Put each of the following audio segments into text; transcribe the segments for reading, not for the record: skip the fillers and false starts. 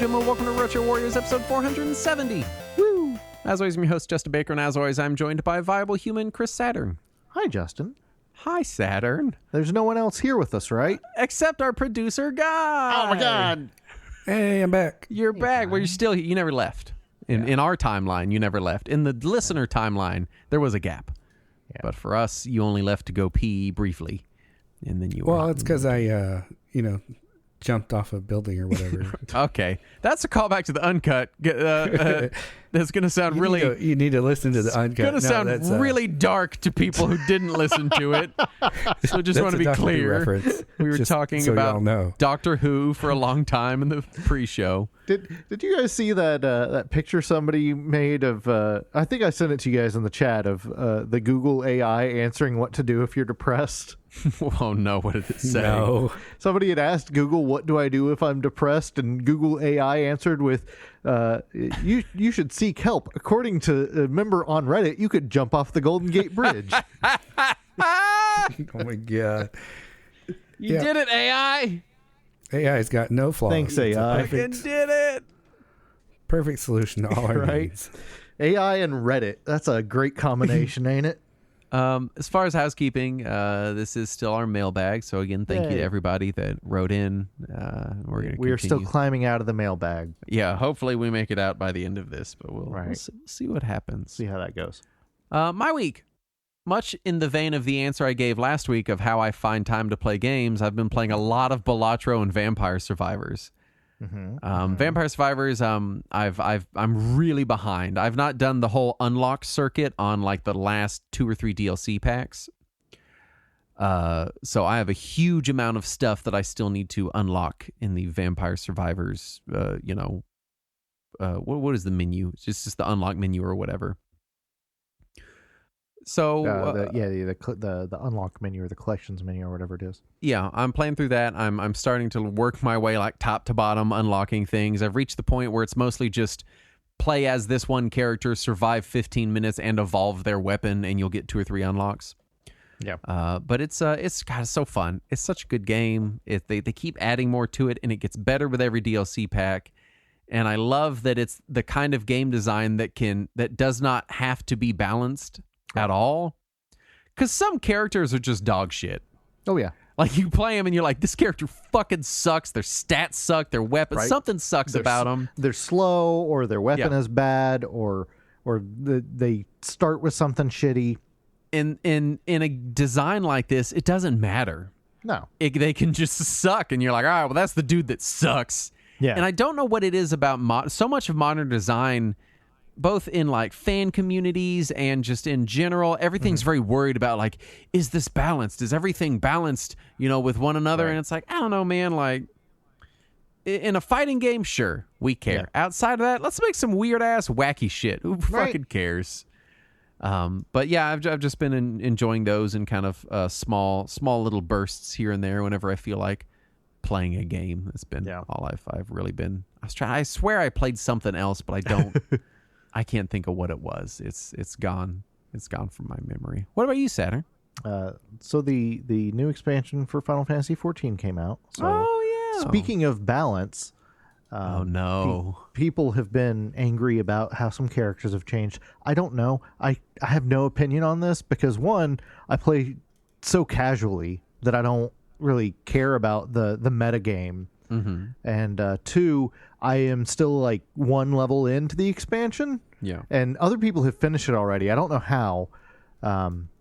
gentlemen, welcome to Retro Warriors episode 470. Woo! As always, I'm your host, Justin Baker, and as always, I'm joined by viable human Chris Saturn. Hi, Justin. Hi, Saturn. There's no one else here with us, right? Except our producer, Guy. Oh, my God. Hey, I'm back. You're back. Well, you never left. In our timeline, you never left. In the listener timeline, there was a gap. Yeah. But for us, you only left to go pee briefly. And then you Well, it's because I, jumped off a building or whatever. Okay. That's a callback to the uncut. That's going to sound You need to listen to the uncut. It's going to sound really dark to people who didn't listen to it. So just want to be clear. Reference. We were talking so about Doctor Who for a long time in the pre-show. Did you guys see that picture somebody made of, I think I sent it to you guys in the chat, of the Google AI answering what to do if you're depressed? Oh, no. What did it say? No. Somebody had asked Google, what do I do if I'm depressed? And Google AI answered with, you should seek help. According to a member on Reddit, you could jump off the Golden Gate Bridge. Oh, my God. You did it, AI. AI's got no flaws. Thanks, AI. You did it. Perfect solution to all our needs. AI and Reddit. That's a great combination, ain't it? As far as housekeeping, this is still our mailbag. So again, thank you to everybody that wrote in. We are still climbing out of the mailbag. Yeah, hopefully we make it out by the end of this, but we'll see what happens. See how that goes. My week. Much in the vein of the answer I gave last week of how I find time to play games, I've been playing a lot of Balatro and Vampire Survivors. Vampire Survivors, I'm really behind. I've not done the whole unlock circuit on like the last 2 or 3 DLC packs. So I have a huge amount of stuff that I still need to unlock in the Vampire Survivors. What is the menu? It's just the unlock menu or whatever. So the unlock menu or the collections menu or whatever it is. Yeah, I'm playing through that. I'm starting to work my way like top to bottom, unlocking things. I've reached the point where it's mostly just play as this one character, survive 15 minutes, and evolve their weapon, and you'll get 2 or 3 unlocks. Yeah. But it's so fun. It's such a good game. They keep adding more to it, and it gets better with every DLC pack. And I love that it's the kind of game design that does not have to be balanced at all, because some characters are just dog shit. Oh yeah, like you play them and you're like, this character fucking sucks. Their stats suck. Their weapons, something sucks about them. They're slow, or their weapon is bad, or they start with something shitty. In a design like this, it doesn't matter. No, they can just suck, and you're like, all right, well, that's the dude that sucks. Yeah, and I don't know what it is about so much of modern design, both in like fan communities and just in general, everything's very worried about like, is this balanced? Is everything balanced, with one another? Right. And it's like, I don't know, man. Like in a fighting game, sure, we care. Yeah. Outside of that, let's make some weird ass wacky shit. Who fucking cares? But yeah, I've just been enjoying those in kind of small little bursts here and there whenever I feel like playing a game. That's been all I've really been. I swear I played something else, but I don't. I can't think of what it was. It's gone. It's gone from my memory. What about you, Saturn? So the new expansion for Final Fantasy XIV came out. So speaking of balance, oh no, people have been angry about how some characters have changed. I don't know. I have no opinion on this because one, I play so casually that I don't really care about the meta game. Mm-hmm. And 2, I am still like 1 level into the expansion. Yeah. And other people have finished it already. I don't know how,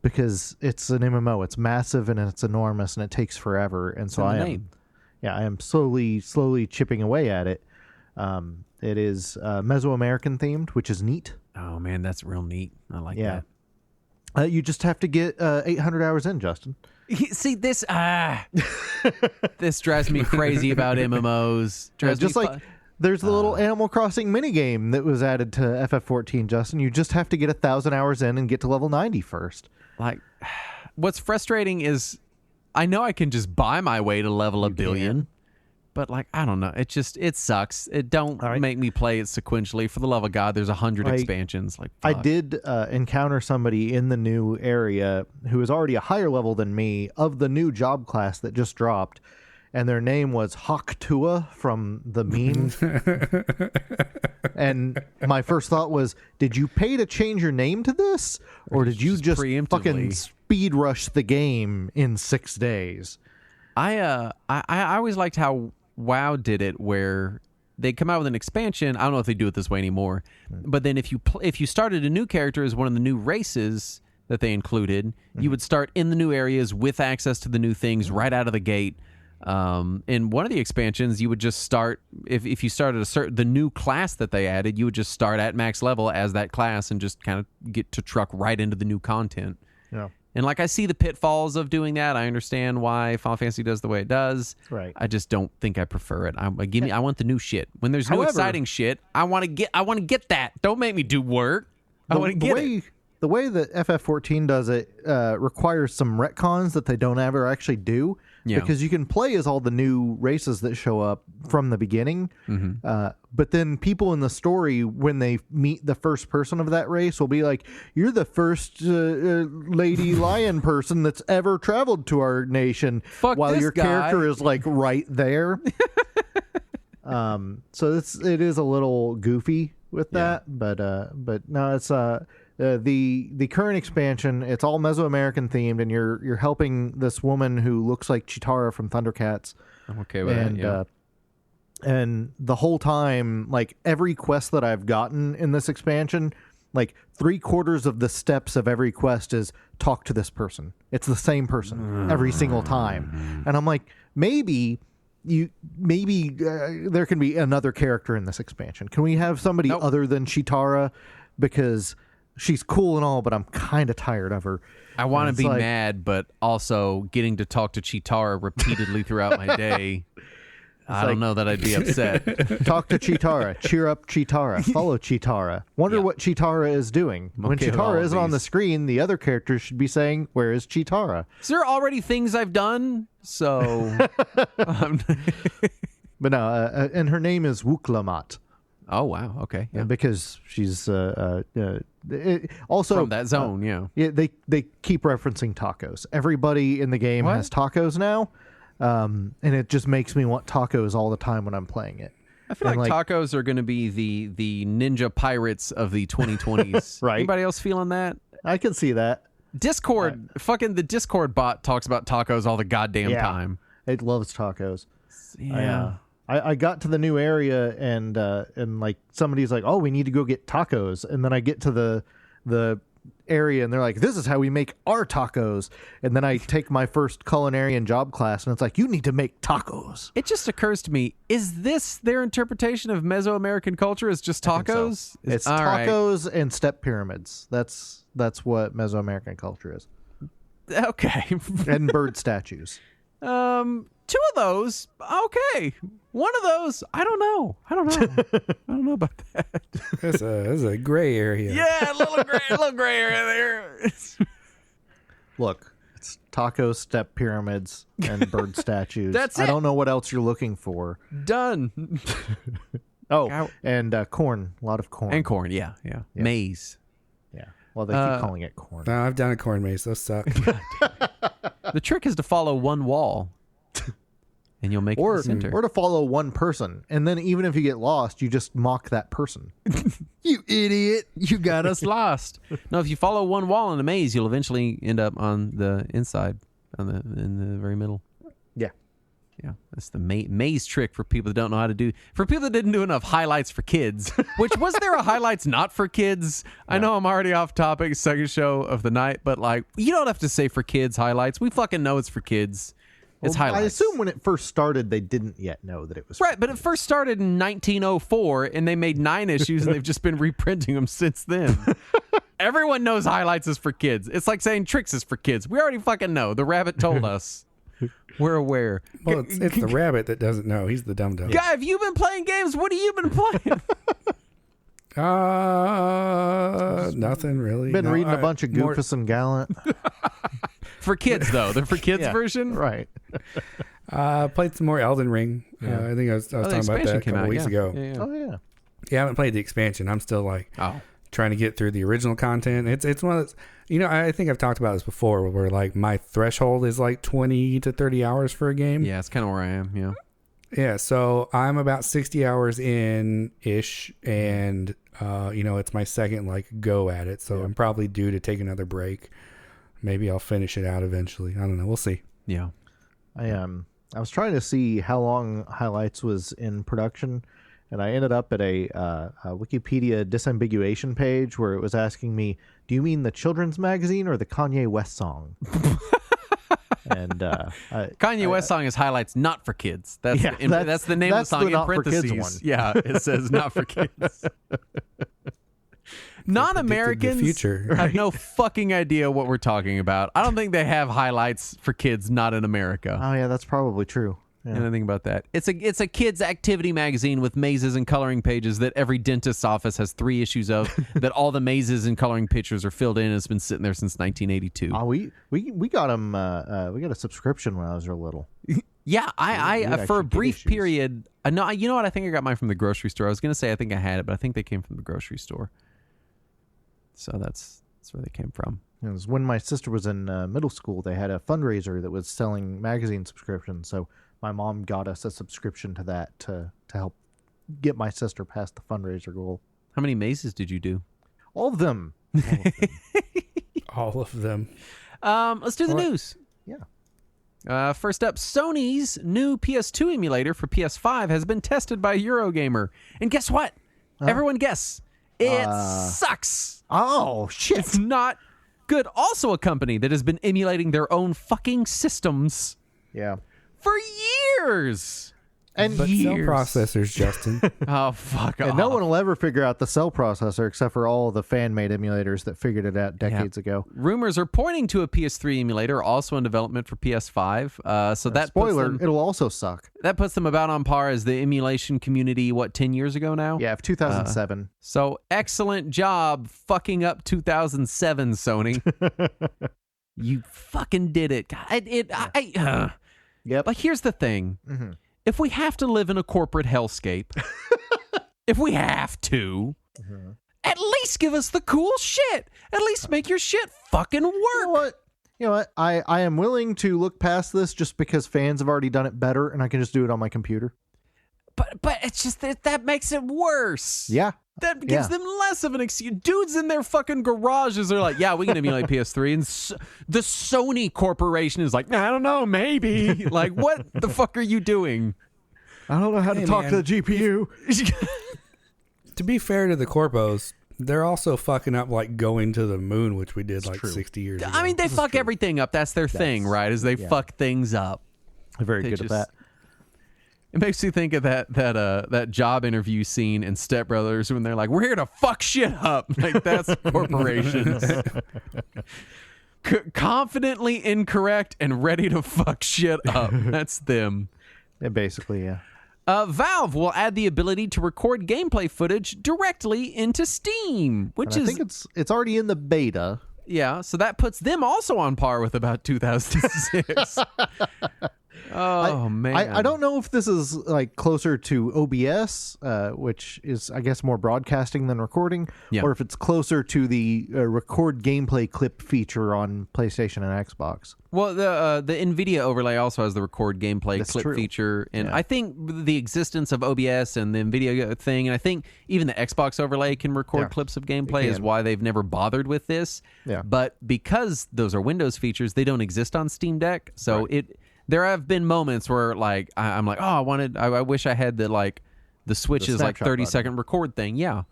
because it's an MMO. It's massive and it's enormous and it takes forever. And so I am slowly chipping away at it. It is Mesoamerican themed, which is neat. Oh man, that's real neat. I like that. You just have to get 800 hours in, Justin. See, this this drives me crazy about MMOs. There's the little Animal Crossing minigame that was added to FF14, Justin. You just have to get 1,000 hours in and get to level 90 first. Like, what's frustrating is I know I can just buy my way to level 1 billion. But, like, I don't know. It sucks. It don't make me play it sequentially. For the love of God, there's 100 expansions. Like, fuck. I did encounter somebody in the new area who is already a higher level than me of the new job class that just dropped. and their name was Hawk Tua from the meme. And my first thought was, did you pay to change your name to this? Or did you just fucking speed rush the game in 6 days? I always liked how WoW did it, where they come out with an expansion. I don't know if they do it this way anymore, but then if you started a new character as one of the new races that they included, you would start in the new areas with access to the new things right out of the gate. In one of the expansions, you would just start if you started the new class that they added, you would just start at max level as that class and just kind of get to truck right into the new content. Yeah. And like, I see the pitfalls of doing that. I understand why Final Fantasy does the way it does. Right. I just don't think I prefer it. I want the new shit. When there's new exciting shit, I want to get that. Don't make me do work. I want to get it. The way that FF14 does it requires some retcons that they don't ever actually do. Yeah. Because you can play as all the new races that show up from the beginning. But then people in the story, when they meet the first person of that race, will be like, you're the first lady lion person that's ever traveled to our nation. Fuck while this your guy. character is like right there. So it is a little goofy with that. But no, it's the current expansion, it's all Mesoamerican themed, and you're helping this woman who looks like Chitara from Thundercats. I'm okay with that, yeah. And the whole time, like, every quest that I've gotten in this expansion, like 3/4 of the steps of every quest is talk to this person. It's the same person every single time. And I'm like, maybe there can be another character in this expansion. Can we have somebody other than Chitara? Because she's cool and all, but I'm kind of tired of her. I want to be mad, but also getting to talk to Chitara repeatedly throughout my day. I don't know that I'd be upset. Talk to Chitara. Cheer up Chitara. Follow Chitara. Wonder what Chitara is doing. When Chitara isn't on the screen, the other characters should be saying, where is Chitara? Is there already things I've done? So... But no, and her name is Wuklamat. Oh, wow. Okay. Yeah. Because she's also from that zone, yeah. They keep referencing tacos. Everybody in the game has tacos now, and it just makes me want tacos all the time when I'm playing it. I feel like tacos are going to be the ninja pirates of the 2020s. Right. Anybody else feeling that? I can see that. Discord, the Discord bot talks about tacos all the goddamn time. It loves tacos. Yeah. I got to the new area and like somebody's like, oh, we need to go get tacos, and then I get to the area and they're like, this is how we make our tacos, and then I take my first culinary and job class and it's like, you need to make tacos. It just occurs to me, is this their interpretation of Mesoamerican culture? Is just tacos? So. It's tacos and step pyramids. That's what Mesoamerican culture is. Okay. And bird statues. Two of those, okay. One of those, I don't know. I don't know about that. That's a gray area. Yeah, a little gray area there. Look, it's tacos, step pyramids, and bird statues. That's it. I don't know what else you're looking for. Done. And corn. A lot of corn. And corn, yeah. Maize. Yeah. Well, they keep calling it corn. No, I've done a corn maze. Those suck. The trick is to follow one wall. And you'll make it the center. Or to follow one person. And then even if you get lost, you just mock that person. You idiot. You got us lost. No, if you follow one wall in a maze, you'll eventually end up on the inside, in the very middle. Yeah. Yeah. That's the maze trick for people that don't know how to do. For people that didn't do enough highlights for kids. Which, was there a highlights not for kids? No. I know I'm already off topic, second show of the night, but like, you don't have to say for kids highlights. We fucking know it's for kids. It's highlights. I assume when it first started, they didn't yet know that it was right, but it first started in 1904, and they made 9 issues, and they've just been reprinting them since then. Everyone knows highlights is for kids. It's like saying tricks is for kids. We already fucking know. The rabbit told us. We're aware. Well, it's the rabbit that doesn't know. He's the dum-dum. Guy, have you been playing games? What have you been playing? Nothing really. Been reading a bunch of Goofus and Gallant. For kids, though. They're for kids version? Right. Played some more Elden Ring. Yeah. I think I was talking about that a couple weeks ago. Oh, yeah. Yeah, I haven't played the expansion. I'm still like trying to get through the original content. It's one of those, I think I've talked about this before, where like my threshold is like 20 to 30 hours for a game. Yeah, it's kind of where I am. Yeah. Yeah, so I'm about 60 hours in ish, and it's my second like go at it, so I'm probably due to take another break. Maybe I'll finish it out eventually. I don't know. We'll see. Yeah. I was trying to see how long Highlights was in production, and I ended up at a Wikipedia disambiguation page where it was asking me, "Do you mean the children's magazine or the Kanye West song?" And Kanye West song is Highlights Not for Kids. That's the name of the song in parentheses. One. Yeah, it says Not for Kids. Non-Americans have no fucking idea what we're talking about. I don't think they have highlights for kids not in America. Oh yeah, that's probably true. Yeah. Anything about that? It's a kids activity magazine with mazes and coloring pages that every dentist's office has 3 issues of. That all the mazes and coloring pictures are filled in. And it's been sitting there since 1982. Oh, we got them. We got a subscription when I was real little. Yeah, I for a brief period. No, you know what? I think I got mine from the grocery store. I was gonna say I think I had it, but I think they came from the grocery store. So that's where they came from. It was when my sister was in middle school. They had a fundraiser that was selling magazine subscriptions. So my mom got us a subscription to that to help get my sister past the fundraiser goal. How many mazes did you do? All of them. All of them. Let's do the news. Yeah. First up, Sony's new PS2 emulator for PS5 has been tested by Eurogamer. And guess what? Everyone guess. It sucks. Oh, shit. It's not good. Also a company that has been emulating their own fucking systems. Yeah. For years. And cell processors, Justin. Oh, fuck off. And no one will ever figure out the cell processor except for all the fan-made emulators that figured it out decades ago. Rumors are pointing to a PS3 emulator also in development for PS5. So that spoiler, it'll also suck. That puts them about on par as the emulation community, 10 years ago now? Yeah, 2007. So excellent job fucking up 2007, Sony. You fucking did it. Yep. But here's the thing. Mm-hmm. If we have to live in a corporate hellscape, if we have to, at least give us the cool shit. At least make your shit fucking work. You know what? I am willing to look past this just because fans have already done it better and I can just do it on my computer. But it's just that makes it worse. Yeah. That gives them less of an excuse. Dudes in their fucking garages are like, yeah, we can emulate PS3. And the Sony Corporation is like, I don't know, maybe. Like, what the fuck are you doing? I don't know how to talk to the GPU. To be fair to the corpos, they're also fucking up like going to the moon, which we did 60 years ago. I mean, they fuck everything up. That's their thing, right? Is they fuck things up. They're very good at that. It makes me think of that job interview scene in Step Brothers when they're like, "We're here to fuck shit up." Like that's corporations. Confidently incorrect and ready to fuck shit up. That's them. Yeah, basically, yeah. Valve will add the ability to record gameplay footage directly into Steam, which I think it's already in the beta. Yeah, so that puts them also on par with about 2006. Man. I don't know if this is like closer to OBS, which is, I guess, more broadcasting than recording, or if it's closer to the record gameplay clip feature on PlayStation and Xbox. Well, the NVIDIA overlay also has the record gameplay clip feature, and I think the existence of OBS and the NVIDIA thing, and I think even the Xbox overlay can record clips of gameplay is why they've never bothered with this. Yeah. But because those are Windows features, they don't exist on Steam Deck, so there have been moments where like I'm like, I wish I had the Switch's 30-second record thing. Yeah.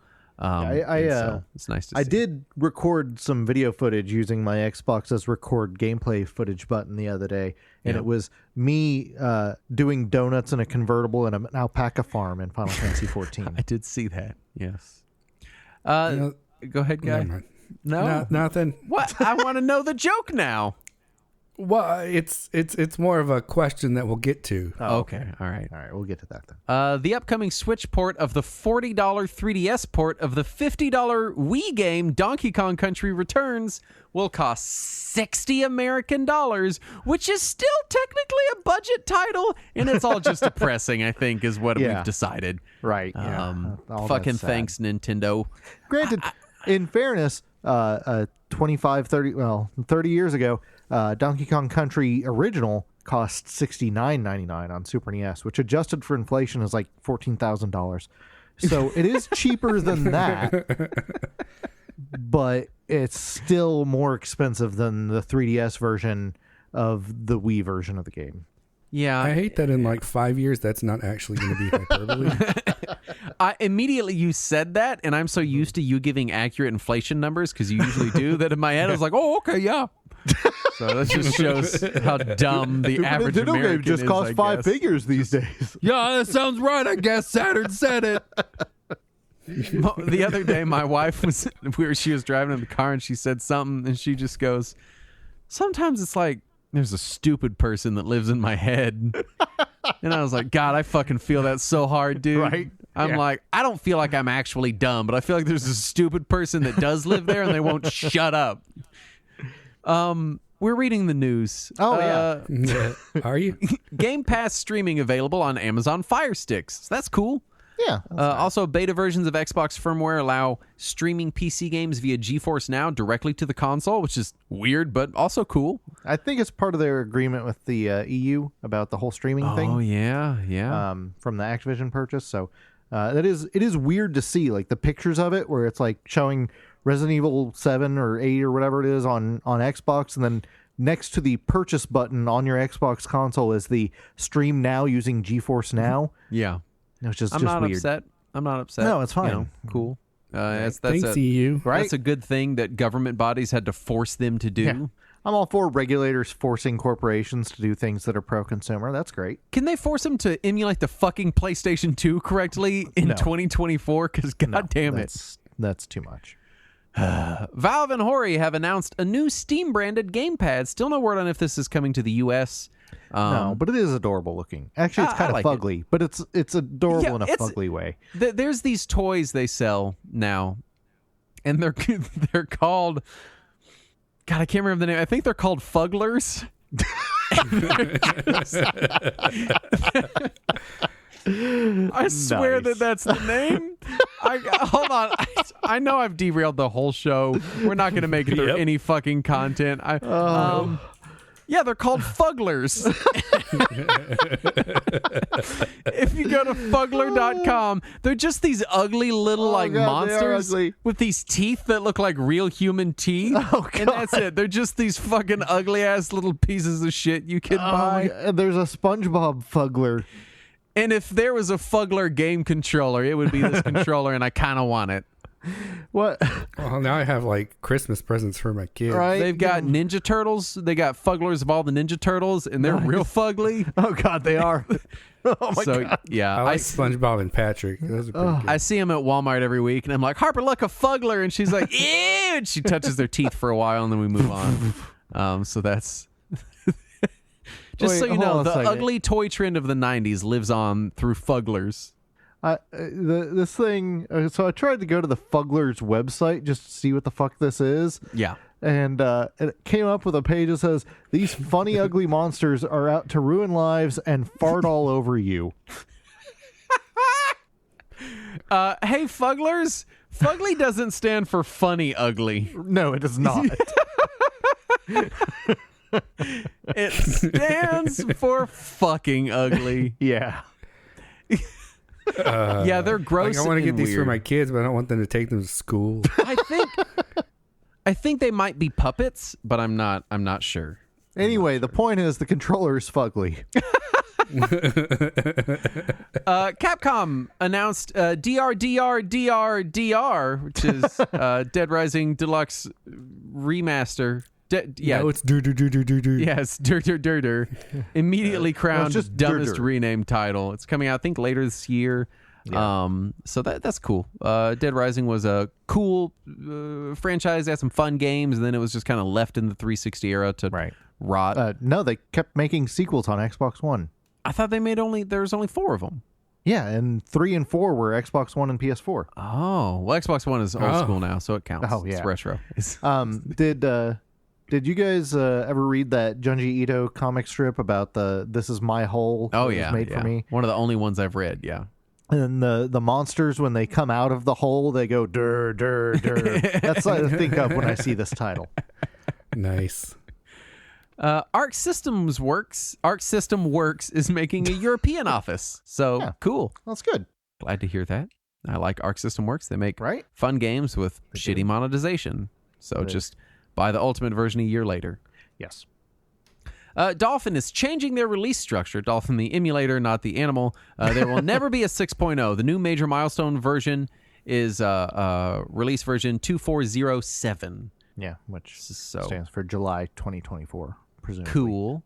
It's nice to see. I did record some video footage using my Xbox's record gameplay footage button the other day, and it was me doing donuts in a convertible in an alpaca farm in Final Fantasy 14. I did see that. Yes. Go ahead, guy. No, nothing. What? I want to know the joke now. Well, it's more of a question that we'll get to. Oh, okay. All right, we'll get to that then. The upcoming Switch port of the $40 3DS port of the $50 Wii game Donkey Kong Country Returns will cost $60 American, which is still technically a budget title, and it's all just depressing, I think, is what we've decided. Right. Fucking thanks, Nintendo. Granted, in fairness, 25, 30 years ago, Donkey Kong Country Original cost $69.99 on Super NES, which adjusted for inflation is like $14,000. So it is cheaper than that, but it's still more expensive than the 3DS version of the Wii version of the game. Yeah. I hate that in like 5 years, that's not actually going to be hyperbole. Immediately you said that, and I'm so used to you giving accurate inflation numbers, because you usually do, that in my head I was like, oh, okay, yeah. So that just shows how dumb the average Nintendo American game just is, costs I five guess. figures these days. Yeah, that sounds right. I guess Saturn said it. The other day, my wife she was driving in the car and she said something, and she just goes, sometimes it's like there's a stupid person that lives in my head. And I was like, God, I fucking feel that so hard, dude. Right? I'm like, I don't feel like I'm actually dumb, but I feel like there's a stupid person that does live there and they won't shut up. We're reading the news. Oh, yeah. Are you? Game Pass streaming available on Amazon Fire Sticks. So that's cool. Yeah. Also, beta versions of Xbox firmware allow streaming PC games via GeForce Now directly to the console, which is weird, but also cool. I think it's part of their agreement with the EU about the whole streaming thing. Oh, yeah, yeah. From the Activision purchase. So it is weird to see, like, the pictures of it where it's like showing Resident Evil 7 or 8 or whatever it is on Xbox, and then next to the purchase button on your Xbox console is the stream now using GeForce Now. Yeah. It's just I'm just not weird. upset. I'm not upset. No, it's fine. Cool. That's Thanks, EU. Right? That's a good thing that government bodies had to force them to do. Yeah. I'm all for regulators forcing corporations to do things that are pro-consumer. That's great. Can they force them to emulate the fucking PlayStation 2 correctly in No. 2024? Because God damn it. That's too much. Valve and Hori have announced a new Steam-branded gamepad. Still no word on if this is coming to the U.S. No, but it is adorable looking. Actually, it's kind of like fugly, but it's adorable in a it's- fugly way. There's these toys they sell now, and they're called... God, I can't remember the name. I think they're called Fugglers. I swear Nice. that's the name. Hold on. I know I've derailed the whole show. We're not going to make it through any fucking content. Yeah, they're called Fugglers. If you go to fugler.com, they're just these ugly little God, they are monsters ugly. with these teeth that look like real human teeth. Oh, and that's it. They're just these fucking ugly ass little pieces of shit you can buy. There's a SpongeBob Fuggler. And if there was a Fugler game controller, it would be this controller, and I kind of want it. What? Well, now I have like Christmas presents for my kids. Right? They've got Ninja Turtles. They got Fugglers of all the Ninja Turtles, and they're real fugly. Oh God, they are. Oh my God. Yeah, I like SpongeBob and Patrick. Those are pretty good. I see them at Walmart every week, and I'm like, Harper, look, a Fugler, and she's like, ew, and she touches their teeth for a while, and then we move on. So that's just so you Wait, know, hold on a the second. ugly toy trend of the '90s lives on through Fugglers. This thing. So I tried to go to the Fugglers website just to see what the fuck this is. Yeah. And it came up with a page that says, "These funny, ugly monsters are out to ruin lives and fart all over you." Hey, Fugglers. Fugly doesn't stand for funny ugly. No, it does not. It stands for fucking ugly. Yeah. Yeah, they're gross. Like, I want to and get these for weird. my kids, but I don't want them to take them to school. I think they might be puppets, but I'm not sure. Anyway, the point is the controller is fugly. Capcom announced DRDR, which is Dead Rising Deluxe Remaster. Yeah, No, it's do. yes, Dur. Immediately crowned just dumbest Dur. rename title. It's coming out, I think, later this year. Yeah. So that's cool. Dead Rising was a cool franchise. They had some fun games, and then it was just kind of left in the 360 era to rot. No, they kept making sequels on Xbox One. I thought they made there's only 4 of them. Yeah, and 3 and 4 were Xbox One and PS4. Oh, well, Xbox One is old school now, so it counts. Oh, yeah. It's retro. Did you guys ever read that Junji Ito comic strip about the "This Is My Hole"? Oh that yeah, was made for me. One of the only ones I've read. Yeah. And the monsters, when they come out of the hole, they go dur dur dur. That's what I think of when I see this title. Nice. Arc System Works is making a European office. So Yeah. cool. That's good, Glad to hear that. I like Arc System Works. They make right? fun games with shitty monetization. So It is. just buy the ultimate version a year later. Yes. Dolphin is changing their release structure. Dolphin, the emulator, not the animal. There will never be a 6.0. The new major milestone version is release version 2407. Yeah, which So stands for July 2024, presumably. cool,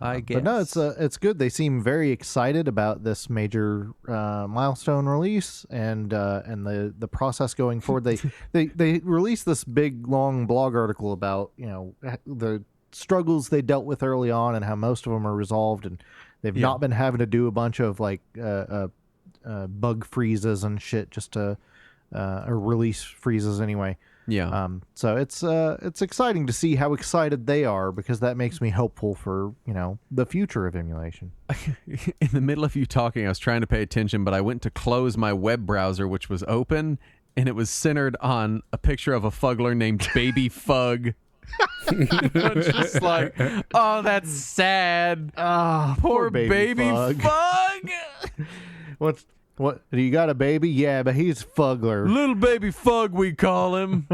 I guess. But no, it's good. They seem very excited about this major milestone release and the process going forward. They released this big long blog article about the struggles they dealt with early on and how most of them are resolved, and they've not been having to do a bunch of like bug freezes and shit just to or release freezes anyway. Yeah. So it's exciting to see how excited they are, because that makes me hopeful for the future of emulation. In the middle of you talking, I was trying to pay attention, but I went to close my web browser, which was open, and it was centered on a picture of a fuggler named Baby Fug. It's just like, oh, that's sad. Ah, Poor baby Fug. Fug. What? You got a baby? Yeah, but he's Fugler. Little Baby Fug, we call him.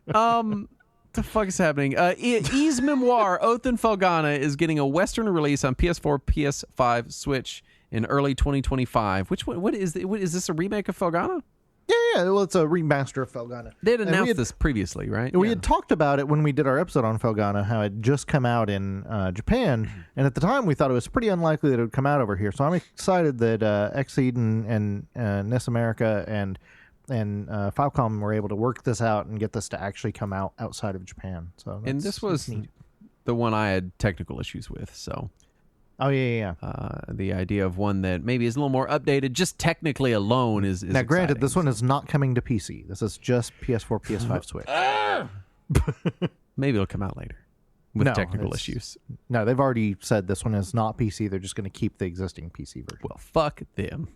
The fuck is happening? Ys Memoir, Oath and Felghana is getting a Western release on PS4, PS5, Switch in early 2025. What is this a remake of Felghana? Yeah. Well, it's a remaster of Felghana. They had announced this previously, right? We had talked about it when we did our episode on Felghana, how it just come out in Japan, and at the time we thought it was pretty unlikely that it would come out over here. So I'm excited that Xseed and NES America and Falcom were able to work this out and get this to actually come out outside of Japan. So And this was the one I had technical issues with, so... Oh, yeah. The idea of one that maybe is a little more updated, just technically alone, is Now, granted, exciting. this one is not coming to PC. This is just PS4, PS5, Switch. Maybe it'll come out later with No, technical it's- issues. No, they've already said this one is not PC. They're just going to keep the existing PC version. Well, fuck them.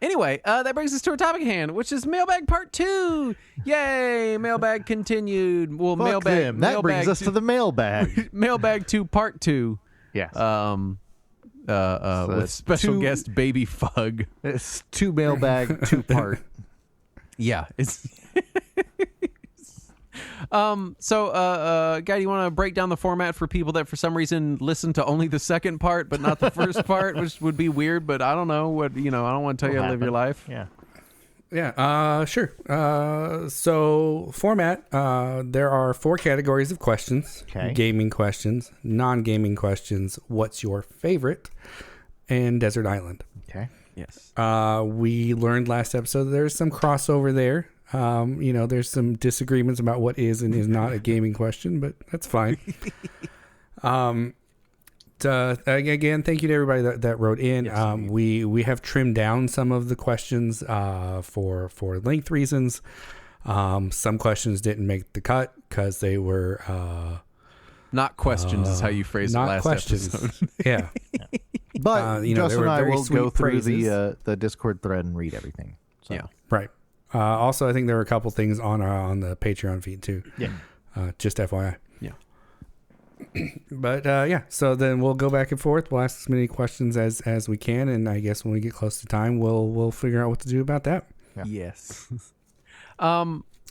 Anyway, that brings us to our topic at hand, which is Mailbag Part 2. Yay! Mailbag continued. Well, Fuck Mailbag. them. That brings us to the mailbag. Mailbag 2 Part 2. Yes. With special guest Baby Fug. It's 2 mailbag, 2-part. Yeah, it's so Guy, do you want to break down the format for people that for some reason listen to only the second part but not the first part, which would be weird, but I don't know what, I don't want to tell you how to live your life. Yeah. Yeah, sure. So format, there are 4 categories of questions. Okay. Gaming questions, non-gaming questions, what's your favorite, and Desert Island. Okay. Yes. We learned last episode that there's some crossover there. There's some disagreements about what is and is not a gaming question, but that's fine. Again, thank you to everybody that wrote in. Yes, we have trimmed down some of the questions for length reasons. Some questions didn't make the cut because they were Not questions is how you phrased it not last questions. episode. Yeah. But there Justin were and I very will sweet go through phrases. the Discord thread and read everything. So. Yeah. Right. Also, I think there were a couple things on the Patreon feed too. Yeah. Just FYI. Yeah. But so then we'll go back and forth. We'll ask as many questions as we can, and I guess when we get close to time, we'll figure out what to do about that. Yeah. Yes.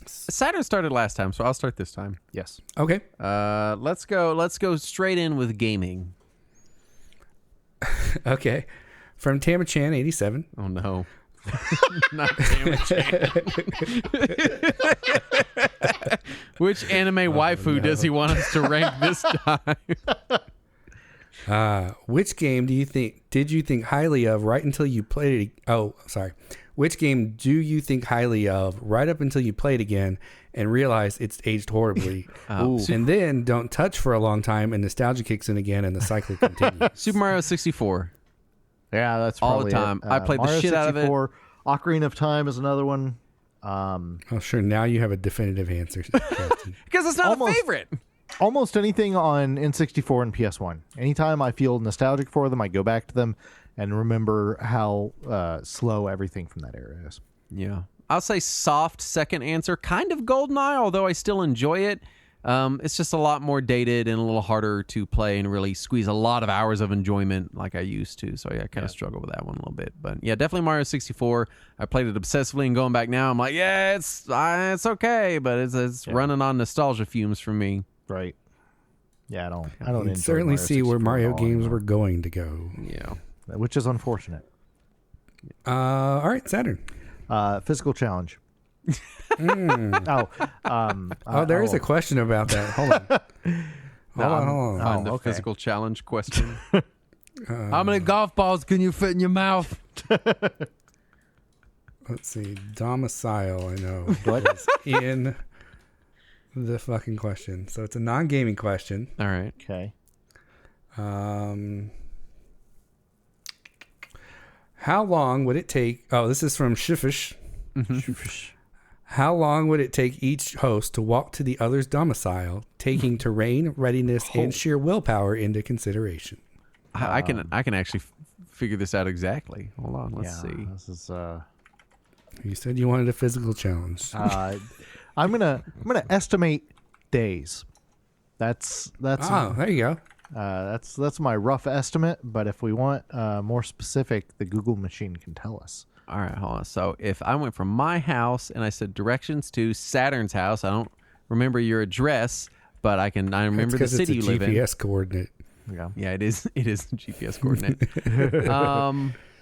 Saturn started last time, so I'll start this time. Yes. Okay. Let's go straight in with gaming. Okay. From Tamachan 87. Oh no. Not Tamachan. Which anime waifu does he want us to rank this time? Which game did you think highly of right until you played it? Oh, sorry. Which game do you think highly of right up until you play it again and realize it's aged horribly? And then don't touch for a long time and nostalgia kicks in again and the cycle continues. Super Mario 64. Yeah, that's All probably the time. it. I played the Mario shit out of it. 64, Ocarina of Time is another one. Oh, sure. Now you have a definitive answer. Because it's not Almost. a favorite. Almost anything on N64 and PS1. Anytime I feel nostalgic for them, I go back to them. and remember how slow everything from that era is. Yeah. I'll say soft second answer. Kind of GoldenEye, although I still enjoy it. It's just a lot more dated and a little harder to play and really squeeze a lot of hours of enjoyment like I used to. So, yeah, I kind of struggle with that one a little bit. But, yeah, definitely Mario 64. I played it obsessively, and going back now, I'm like, yeah, it's okay, but it's running on nostalgia fumes for me. Right. Yeah, I don't You can enjoy certainly Mario see where 64 Mario at all games anymore, were going to go. Yeah. which is unfortunate. All right, Saturn. Physical challenge. There is a question about that. Hold on. Hold on. On the okay. physical challenge question. How many golf balls can you fit in your mouth? Let's see. Domicile, I know. Is in the fucking question. So it's a non-gaming question. All right. Okay. How long would it take? Oh, this is from Shifish. How long would it take each host to walk to the other's domicile, taking terrain, readiness, and sheer willpower into consideration? I can actually figure this out exactly. Hold on. Let's see. This is. You said you wanted a physical challenge. I'm gonna estimate days. That's There you go. that's my rough estimate. But if we want more specific, the Google machine can tell us. All right, hold on. So if I went from my house and I said directions to Saturn's house, I don't remember your address, but I remember the city you live in. GPS coordinate. Yeah, it is a GPS coordinate.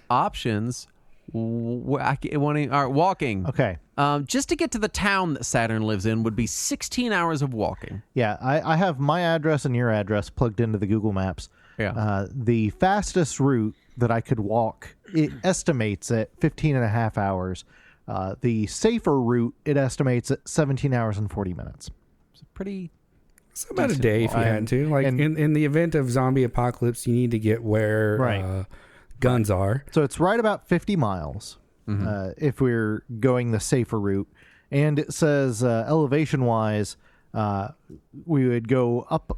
Options. Walking. Okay. Just to get to the town that Saturn lives in would be 16 hours of walking. Yeah, I have my address and your address plugged into the Google Maps. Yeah. The fastest route that I could walk, it estimates at 15 and a half hours. The safer route, it estimates at 17 hours and 40 minutes. It's pretty. It's about a day if you had to. Like in the event of zombie apocalypse, you need to get where guns are. So it's right about 50 miles if we're going the safer route. And it says elevation-wise, we would go up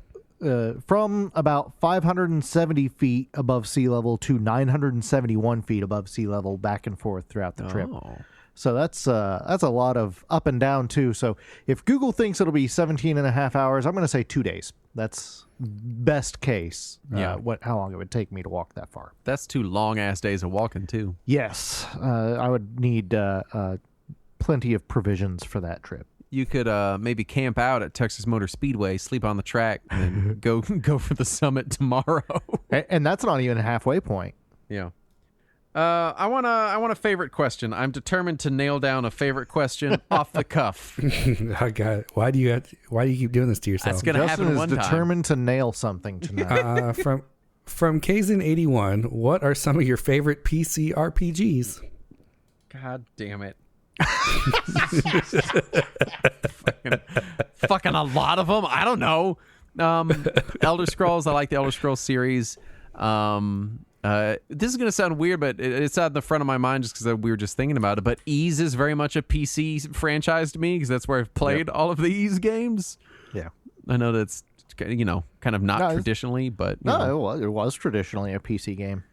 from about 570 feet above sea level to 971 feet above sea level, back and forth throughout the trip. Oh. So that's a lot of up and down too. So if Google thinks it'll be 17 and a half hours, I'm going to say 2 days. That's best case. Yeah. How long it would take me to walk that far. That's 2 long ass days of walking too. Yes. I would need plenty of provisions for that trip. You could maybe camp out at Texas Motor Speedway, sleep on the track, and then go for the summit tomorrow. And that's not even a halfway point. Yeah. I want a favorite question. I'm determined to nail down a favorite question off the cuff. I got it. Why do you keep doing this to yourself? That's gonna Justin happen is one determined to nail something tonight. From Kazin81, what are some of your favorite PC RPGs? God damn it. fucking a lot of them. I don't know. Elder Scrolls. I like the Elder Scrolls series. This is going to sound weird, but it's out in the front of my mind just because we were just thinking about it. But Ys is very much a PC franchise to me because that's where I've played all of the Ys games. Yeah. I know that's, kind of not traditionally, but... it was traditionally a PC game.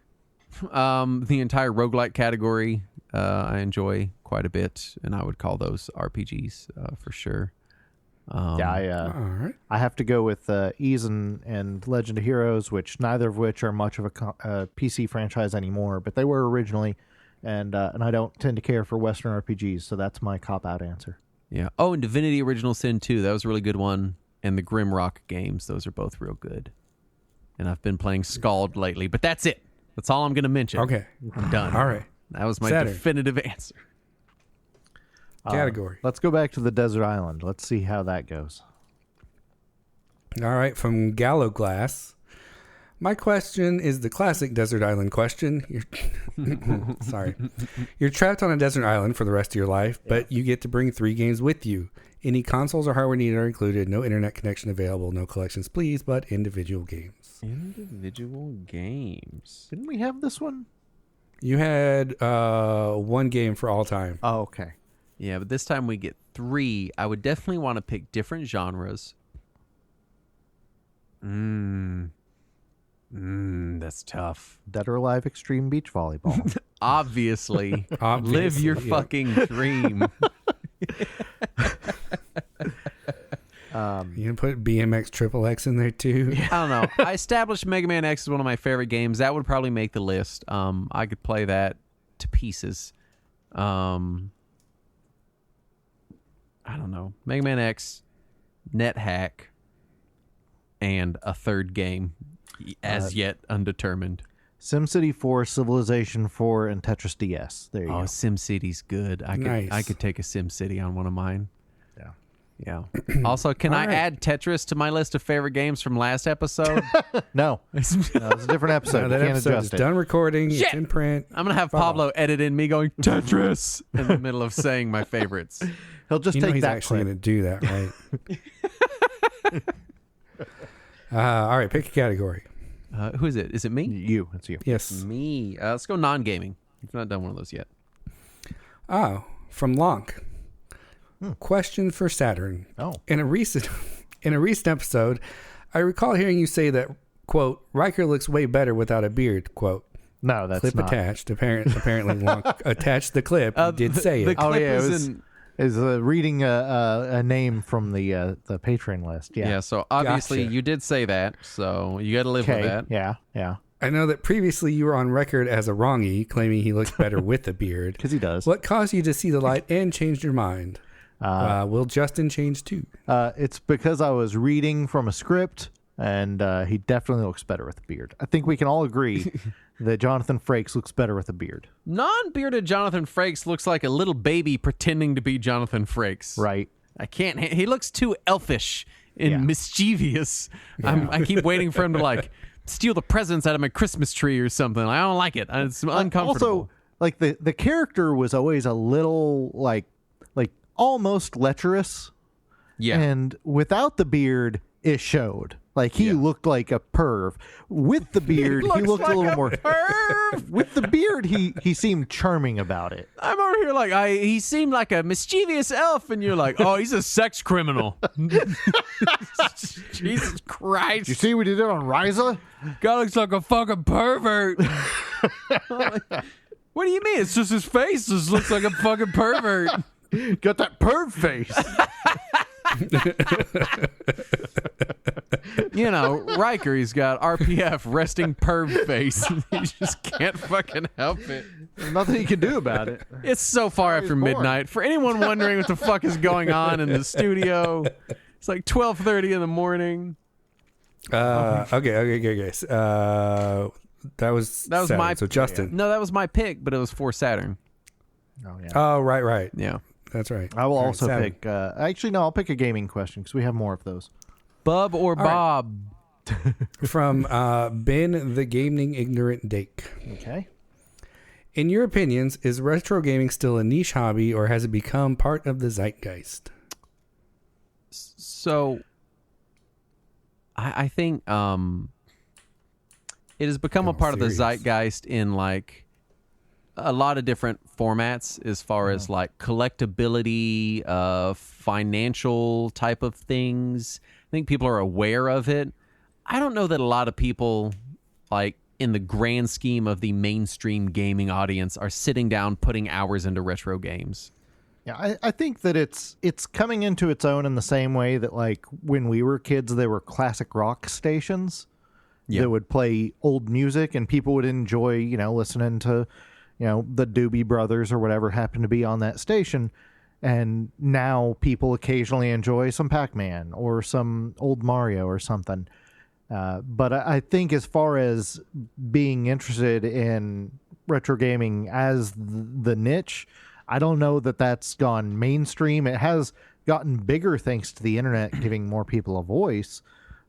The entire roguelike category I enjoy quite a bit, and I would call those RPGs for sure. All right. I have to go with Ys and Legend of Heroes, which neither of which are much of a PC franchise anymore, but they were originally, and I don't tend to care for Western RPGs, so that's my cop-out answer. Yeah. Oh, and Divinity Original Sin 2, that was a really good one, and the Grimrock games, those are both real good. And I've been playing Scald lately, but that's it. That's all I'm going to mention. Okay. I'm done. All right. That was my Saturn. definitive answer. Category. Let's go back to the desert island. Let's see how that goes. All right, from Gallo Glass. My question is the classic desert island question. Sorry. You're trapped on a desert island for the rest of your life, but you get to bring 3 games with you. Any consoles or hardware needed are included. No internet connection available. No collections, please, but individual games. Individual games. Didn't we have this one? You had 1 game for all time. Oh, okay. Yeah, but this time we get 3. I would definitely want to pick different genres. That's tough. Dead or Alive Extreme Beach Volleyball. Obviously. Live your fucking dream. You can put BMX Triple X in there too. I don't know. I established Mega Man X as one of my favorite games. That would probably make the list. I could play that to pieces. I don't know. Mega Man X, NetHack, and a third game as yet undetermined. SimCity 4, Civilization 4, and Tetris DS. There you go. SimCity's good. I could take a SimCity on one of mine. Yeah. Also, can I add Tetris to my list of favorite games from last episode? No, it's a different episode. That You can't episode is adjust it. done recording. Shit! It's in print. I'm going to have Pablo edit in me going, Tetris, in the middle of saying my favorites. He'll just You know take he's that actually clip. going to do that, right? All right, pick a category. Who is it? Is it me? You. It's you. Yes. Me. Let's go non-gaming. We've not done one of those yet. Oh, from Lonk. Question for Saturn. Oh. In a recent episode, I recall hearing you say that, quote, Riker looks way better without a beard, quote. No, that's Clip not. attached. Apparently Lonk attached the clip. He did say it. The clip it was was in... is reading a name from the Patreon list. Yeah. so obviously Gotcha. you did say that, so you got to live with Okay. that. Yeah. I know that previously you were on record as a wrongie, claiming he looks better with a beard. Because he does. What caused you to see the light and change your mind? Will Justin change too? It's because I was reading from a script, and he definitely looks better with a beard. I think we can all agree that Jonathan Frakes looks better with a beard. Non-bearded Jonathan Frakes looks like a little baby pretending to be Jonathan Frakes. Right. I can't. He looks too elfish and Yeah. mischievous. I keep waiting for him to like steal the presents out of my Christmas tree or something. I don't like it. It's uncomfortable. Also, like the character was always a little like almost lecherous. yeah. And without the beard, it showed. Like he looked like a perv. With the beard, he looked a little more. perv. With the beard, he seemed charming about it. I'm over here like he seemed like a mischievous elf, and you're like, oh, he's a sex criminal. Jesus Christ! You see what he did on Ryza? Guy looks like a fucking pervert. What do you mean? It's just his face just looks like a fucking pervert. Got that perv face. You know, Riker, he's got RPF, resting perv face. He just can't fucking help it. There's nothing he can do about it. It's so far after born. midnight. For anyone wondering what the fuck is going on in the studio, it's like 12:30 in the morning. Okay. That was Saturn. my. So Justin. No, that was my pick, but it was for Saturn. Oh yeah. Oh, right. Yeah. That's right. I will All right, also Saturn. pick. Actually, no, I'll pick a gaming question because we have more of those. Bub or right. Bob? From Ben the Gaming Ignorant Dake. Okay. In your opinions, is retro gaming still a niche hobby, or has it become part of the zeitgeist? So, I think it has become a part of the serious. zeitgeist in like a lot of different formats as far as like collectability, financial type of things. I think people are aware of it. I don't know that a lot of people, like in the grand scheme of the mainstream gaming audience, are sitting down putting hours into retro games. Yeah, I think that it's coming into its own in the same way that like when we were kids, there were classic rock stations that would play old music, and people would enjoy, listening to, the Doobie Brothers or whatever happened to be on that station. And now people occasionally enjoy some Pac-Man or some old Mario or something. But I think as far as being interested in retro gaming as the niche, I don't know that that's gone mainstream. It has gotten bigger thanks to the internet giving more people a voice,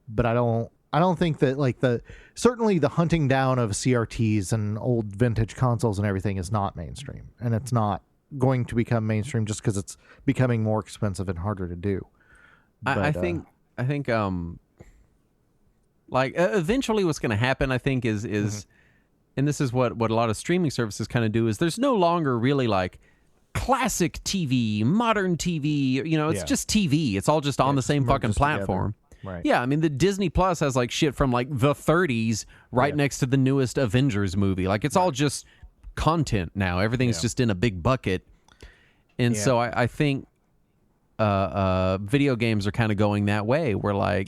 but I don't think that like certainly the hunting down of CRTs and old vintage consoles and everything is not mainstream, and it's not going to become mainstream just because it's becoming more expensive and harder to do. I think like eventually what's going to happen, I think, is and this is what a lot of streaming services kind of do, is there's no longer really like classic TV, modern TV, it's just TV. It's all just on the same fucking merges platform. Right. Yeah, I mean, the Disney Plus has like shit from like the 30s right next to the newest Avengers movie. Like it's all just content now. Everything's just in a big bucket. And so I think video games are kind of going that way. Where like,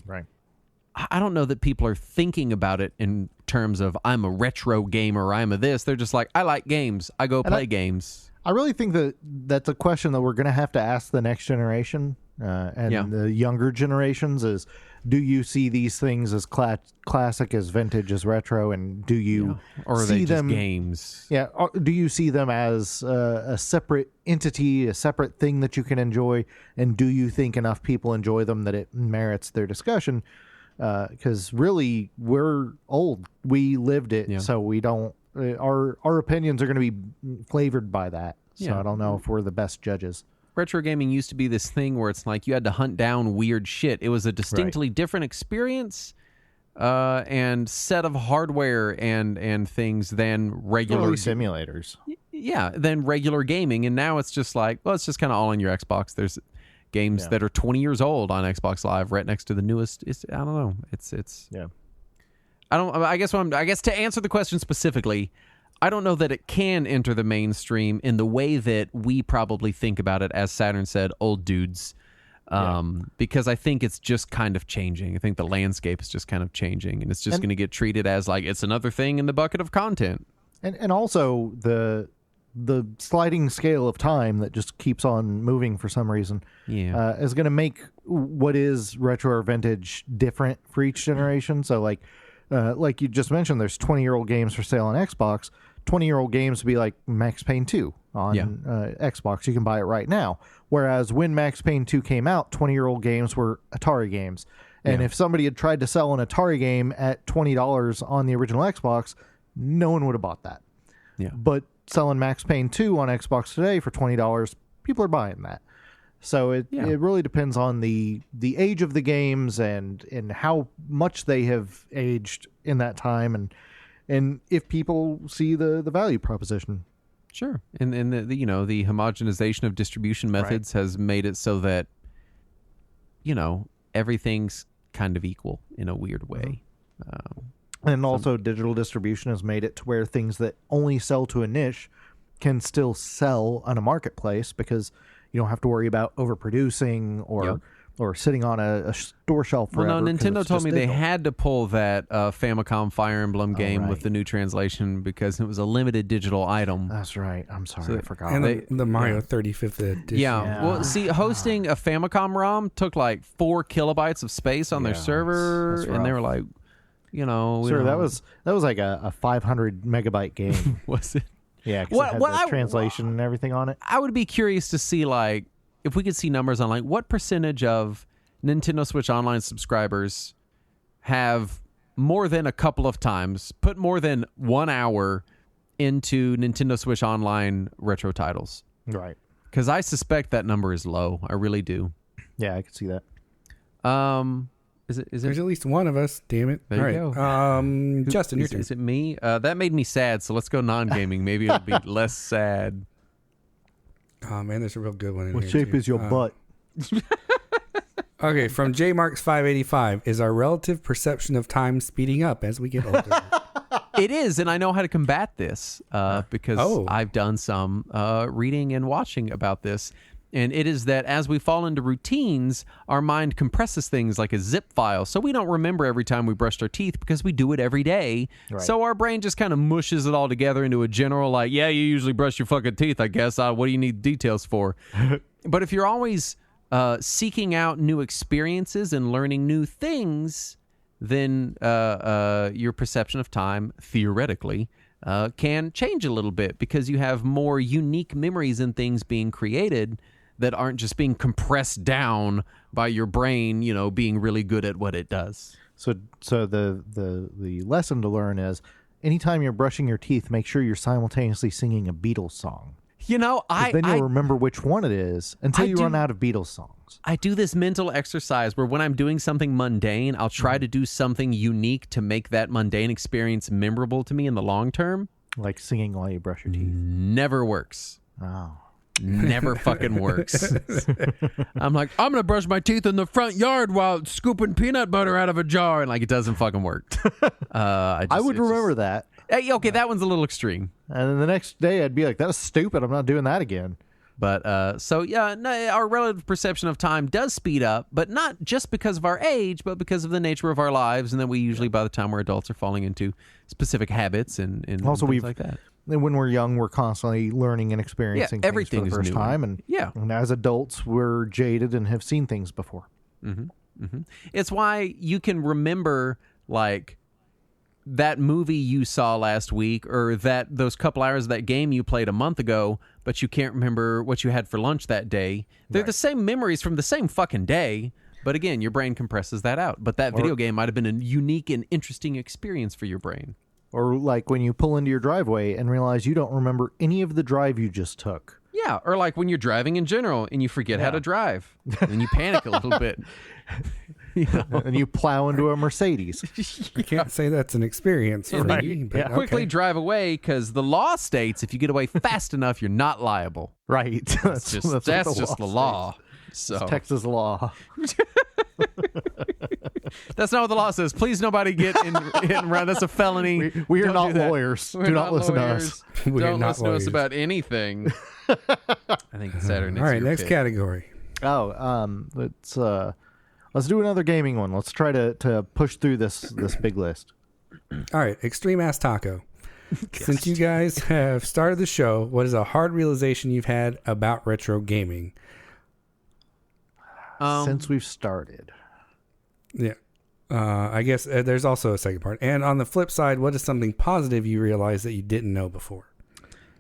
I don't know that people are thinking about it in terms of I'm a retro gamer or I'm a this. They're just like, I like games. I go play games. I really think that that's a question that we're going to have to ask the next generation and the younger generations is, do you see these things as classic, as vintage, as retro, and do you or are see they them just games? Yeah, or do you see them as a separate entity, a separate thing that you can enjoy, and do you think enough people enjoy them that it merits their discussion? Because really, we're old. We lived it, so we don't. Our opinions are going to be flavored by that. So I don't know if we're the best judges. Retro gaming used to be this thing where it's like you had to hunt down weird shit. It was a distinctly different experience and set of hardware and things than regular simulators. Yeah, than regular gaming. And now it's just like, well, it's just kind of all on your Xbox. There's games that are 20 years old on Xbox Live right next to the newest. I don't know. It's I guess to answer the question specifically, I don't know that it can enter the mainstream in the way that we probably think about it, as Saturn said, old dudes, because I think it's just kind of changing. I think the landscape is just kind of changing, and it's just going to get treated as like it's another thing in the bucket of content. And also the sliding scale of time that just keeps on moving for some reason is going to make what is retro or vintage different for each generation. So like you just mentioned, there's 20-year-old games for sale on Xbox. 20-year-old games would be like Max Payne 2 on Xbox. You can buy it right now. Whereas when Max Payne 2 came out, 20-year-old games were Atari games. And if somebody had tried to sell an Atari game at $20 on the original Xbox, no one would have bought that. Yeah. But selling Max Payne 2 on Xbox today for $20, people are buying that. So it really depends on the age of the games and how much they have aged in that time and if people see the value proposition. Sure. And the homogenization of distribution methods has made it so that, everything's kind of equal in a weird way. And also digital distribution has made it to where things that only sell to a niche can still sell on a marketplace because you don't have to worry about overproducing or sitting on a store shelf forever. Well, no, Nintendo told me they had to pull that Famicom Fire Emblem game with the new translation because it was a limited digital item. That's right. I'm sorry, I forgot. And the Mario 35th edition. Yeah. Well, see, hosting a Famicom ROM took like 4 kilobytes of space on their server, and they were like, Sir, that was like a 500 megabyte game. Was it? Yeah, because it had the translation and everything on it. I would be curious to see, like, if we could see numbers on, like, what percentage of Nintendo Switch Online subscribers have more than a couple of times put more than 1 hour into Nintendo Switch Online retro titles. Right. Because I suspect that number is low. I really do. Yeah, I could see that. Is it? There's at least one of us. Damn it! There you go. Justin, your turn. Is it me? That made me sad. So let's go non-gaming. Maybe it'll be less sad. Oh man, there's a real good one. What shape is your butt? Okay, from JMarks585, is our relative perception of time speeding up as we get older? It is, and I know how to combat this because I've done some reading and watching about this. And it is that as we fall into routines, our mind compresses things like a zip file. So we don't remember every time we brushed our teeth because we do it every day. Right. So our brain just kind of mushes it all together into a general, like, yeah, you usually brush your fucking teeth, I guess. What do you need details for? But if you're always seeking out new experiences and learning new things, then your perception of time, theoretically, can change a little bit because you have more unique memories and things being created that aren't just being compressed down by your brain, being really good at what it does. So the lesson to learn is anytime you're brushing your teeth, make sure you're simultaneously singing a Beatles song. Then you'll remember which one it is until you run out of Beatles songs. I do this mental exercise where when I'm doing something mundane, I'll try to do something unique to make that mundane experience memorable to me in the long term. Like singing while you brush your teeth. Never works. Oh. Never fucking works. I'm like, I'm gonna brush my teeth in the front yard while scooping peanut butter out of a jar, and like it doesn't fucking work. I would remember that. Okay, that one's a little extreme. And then the next day I'd be like, that was stupid. I'm not doing that again. But so yeah, no, our relative perception of time does speed up, but not just because of our age, but because of the nature of our lives, and then we usually, by the time we're adults, are falling into specific habits and also things like that. When we're young, we're constantly learning and experiencing things everything for the first new. time, and as adults, we're jaded and have seen things before. It's why you can remember like that movie you saw last week, or those couple hours of that game you played a month ago, but you can't remember what you had for lunch that day. They're the same memories from the same fucking day, but again, your brain compresses that out. But that video game might have been a unique and interesting experience for your brain. Or like when you pull into your driveway and realize you don't remember any of the drive you just took. Yeah, or like when you're driving in general and you forget how to drive, and you panic a little bit. You know? And you plow into a Mercedes. I can't say that's an experience for me. But Quickly drive away, because the law states if you get away fast enough, you're not liable. Right. That's just the law. So it's Texas law. That's not what the law says. Please, nobody get in around. That's a felony. We are not lawyers. Do not listen to us. Don't listen to us about anything. I think it's Saturday. All right, next category. Let's do another gaming one. Let's try to push through this big list. All right, Extreme Ass Taco. Since you guys have started the show, what is a hard realization you've had about retro gaming? Since we've started. Yeah. I guess there's also a second part. And on the flip side, what is something positive you realized that you didn't know before?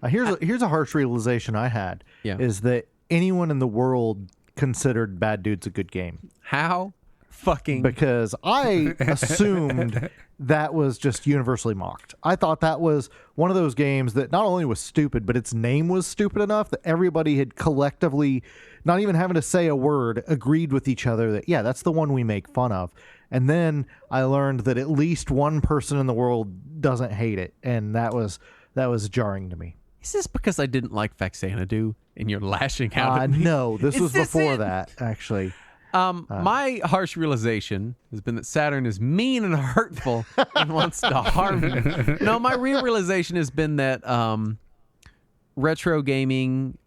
Here's a harsh realization I had. Is that anyone in the world considered Bad Dudes a good game. How? Fucking. Because I assumed that was just universally mocked. I thought that was one of those games that not only was stupid, but its name was stupid enough that everybody had collectively, not even having to say a word, agreed with each other that, yeah, that's the one we make fun of. And then I learned that at least one person in the world doesn't hate it. And that was jarring to me. Is this because I didn't like Faxanadu and you're lashing out at me? No, this was before that, actually. My harsh realization has been that Saturn is mean and hurtful and wants to harm me. No, my real realization has been that retro gaming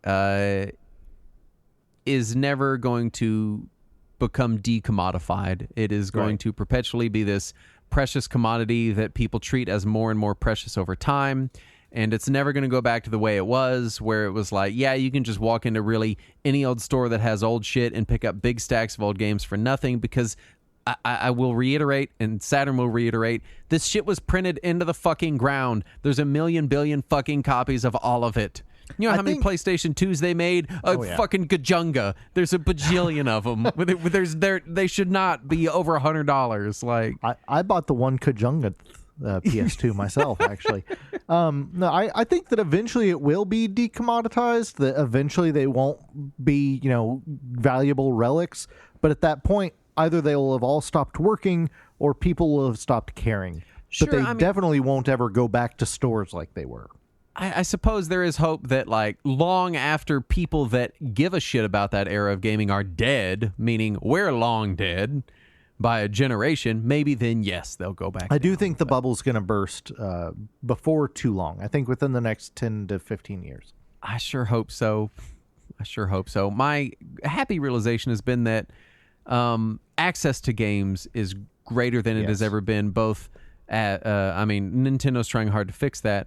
is never going to become decommodified. It is going to perpetually be this precious commodity that people treat as more and more precious over time. And it's never going to go back to the way it was, where it was like, yeah, you can just walk into really any old store that has old shit and pick up big stacks of old games for nothing, because I will reiterate, and Saturn will reiterate, this shit was printed into the fucking ground. There's a million billion fucking copies of all of it. You know how many PlayStation 2s they made? Fucking Gajunga. There's a bajillion of them. They should not be over $100. Like I bought the one Kajunga PS2 myself, actually. No, I think that eventually it will be decommoditized, that eventually they won't be, valuable relics. But at that point, either they will have all stopped working or people will have stopped caring. Sure, but they definitely won't ever go back to stores like they were. I suppose there is hope that, like, long after people that give a shit about that era of gaming are dead, meaning we're long dead by a generation, maybe then, yes, they'll go back. I do think the bubble's going to burst before too long. I think within the next 10 to 15 years. I sure hope so. My happy realization has been that access to games is greater than it has ever been, both at, Nintendo's trying hard to fix that,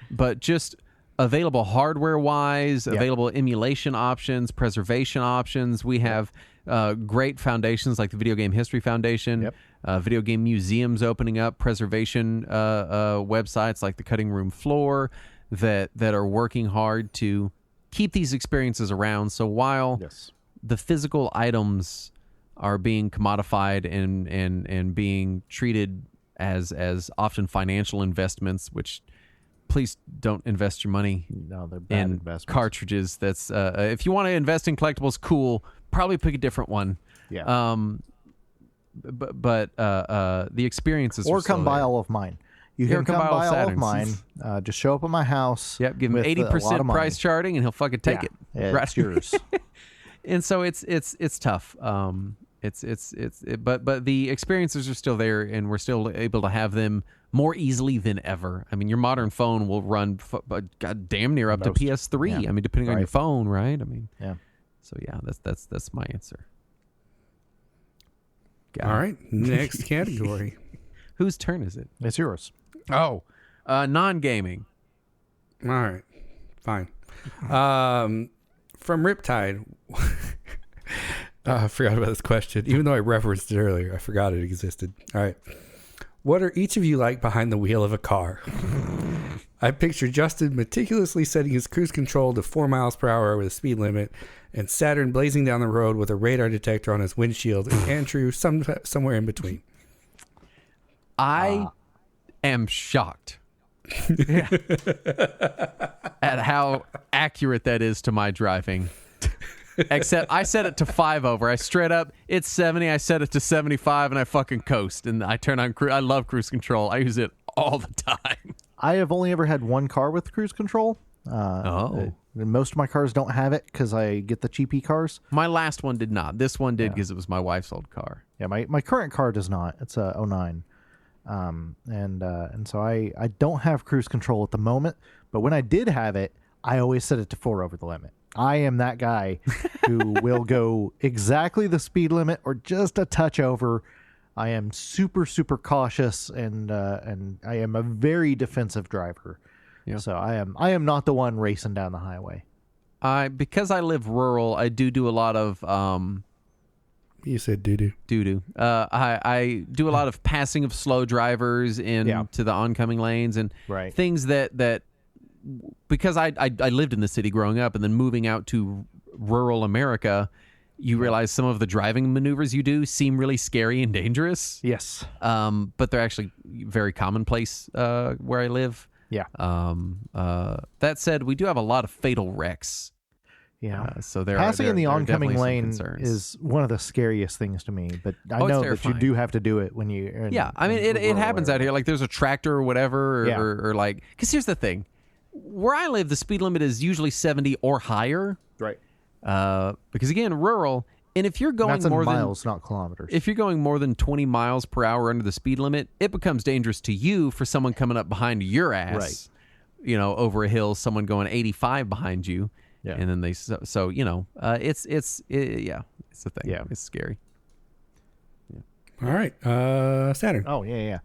but just available hardware-wise, available emulation options, preservation options. We have great foundations like the Video Game History Foundation, video game museums opening up, preservation websites like the Cutting Room Floor that are working hard to keep these experiences around. So while the physical items are being commodified and being treated as often financial investments, which please don't invest your money in cartridges. That's if you want to invest in collectibles, cool. Probably pick a different one. Yeah. But the experiences or come buy all of mine. You Here, can come come buy all buy all of Saturns. mine. Just show up at my house. Yep, give him with a lot 80% of money. price charting, and he'll fucking take it. Yeah, Right. it's yours. And so it's tough. But the experiences are still there, and we're still able to have them more easily than ever. I mean, your modern phone will run god damn near up to PS3. Yeah. I mean, depending on Right. your phone, right? I mean, Yeah. So yeah, that's my answer. Got All it. right, next category. Whose turn is it? It's yours. Oh, non-gaming. All right, fine. From Riptide. I forgot about this question. Even though I referenced it earlier, I forgot it existed. All right. What are each of you like behind the wheel of a car? I picture Justin meticulously setting his cruise control to 4 miles per hour with a speed limit, and Saturn blazing down the road with a radar detector on his windshield, and Andrew somewhere in between. I am shocked at how accurate that is to my driving. Except I set it to 5 over. I straight up, it's 70. I set it to 75 and I fucking coast. And I turn on I love cruise control. I use it all the time. I have only ever had one car with cruise control. Most of my cars don't have it because I get the cheapy cars. My last one did not. This one did because it was my wife's old car. Yeah, my current car does not. It's a 09. And so I don't have cruise control at the moment. But when I did have it, I always set it to 4 over the limit. I am that guy who will go exactly the speed limit or just a touch over. I am super, super cautious, and I am a very defensive driver. Yeah. So I am not the one racing down the highway. Because I live rural, I do a lot of You said doo-doo. doo-doo. I do a lot of passing of slow drivers into the oncoming lanes and things that because I lived in the city growing up, and then moving out to rural America, you realize some of the driving maneuvers you do seem really scary and dangerous. Yes. But they're actually very commonplace where I live. Yeah. That said, we do have a lot of fatal wrecks. Yeah. So there passing in the oncoming lane concerns. Is one of the scariest things to me, but I it's know terrifying. that you do have to do it when you. I mean, it happens out here. Like there's a tractor or whatever, or like, because here's the thing. Where I live, the speed limit is usually 70 or higher. Right. Because again, rural, and if you're going That's in more miles, not kilometers. If you're going more than 20 miles per hour under the speed limit, it becomes dangerous to you for someone coming up behind your ass. Right. You know, over a hill, someone going 85 behind you. Yeah. And then it's the thing. Yeah. It's scary. All right. Saturn. Oh, yeah.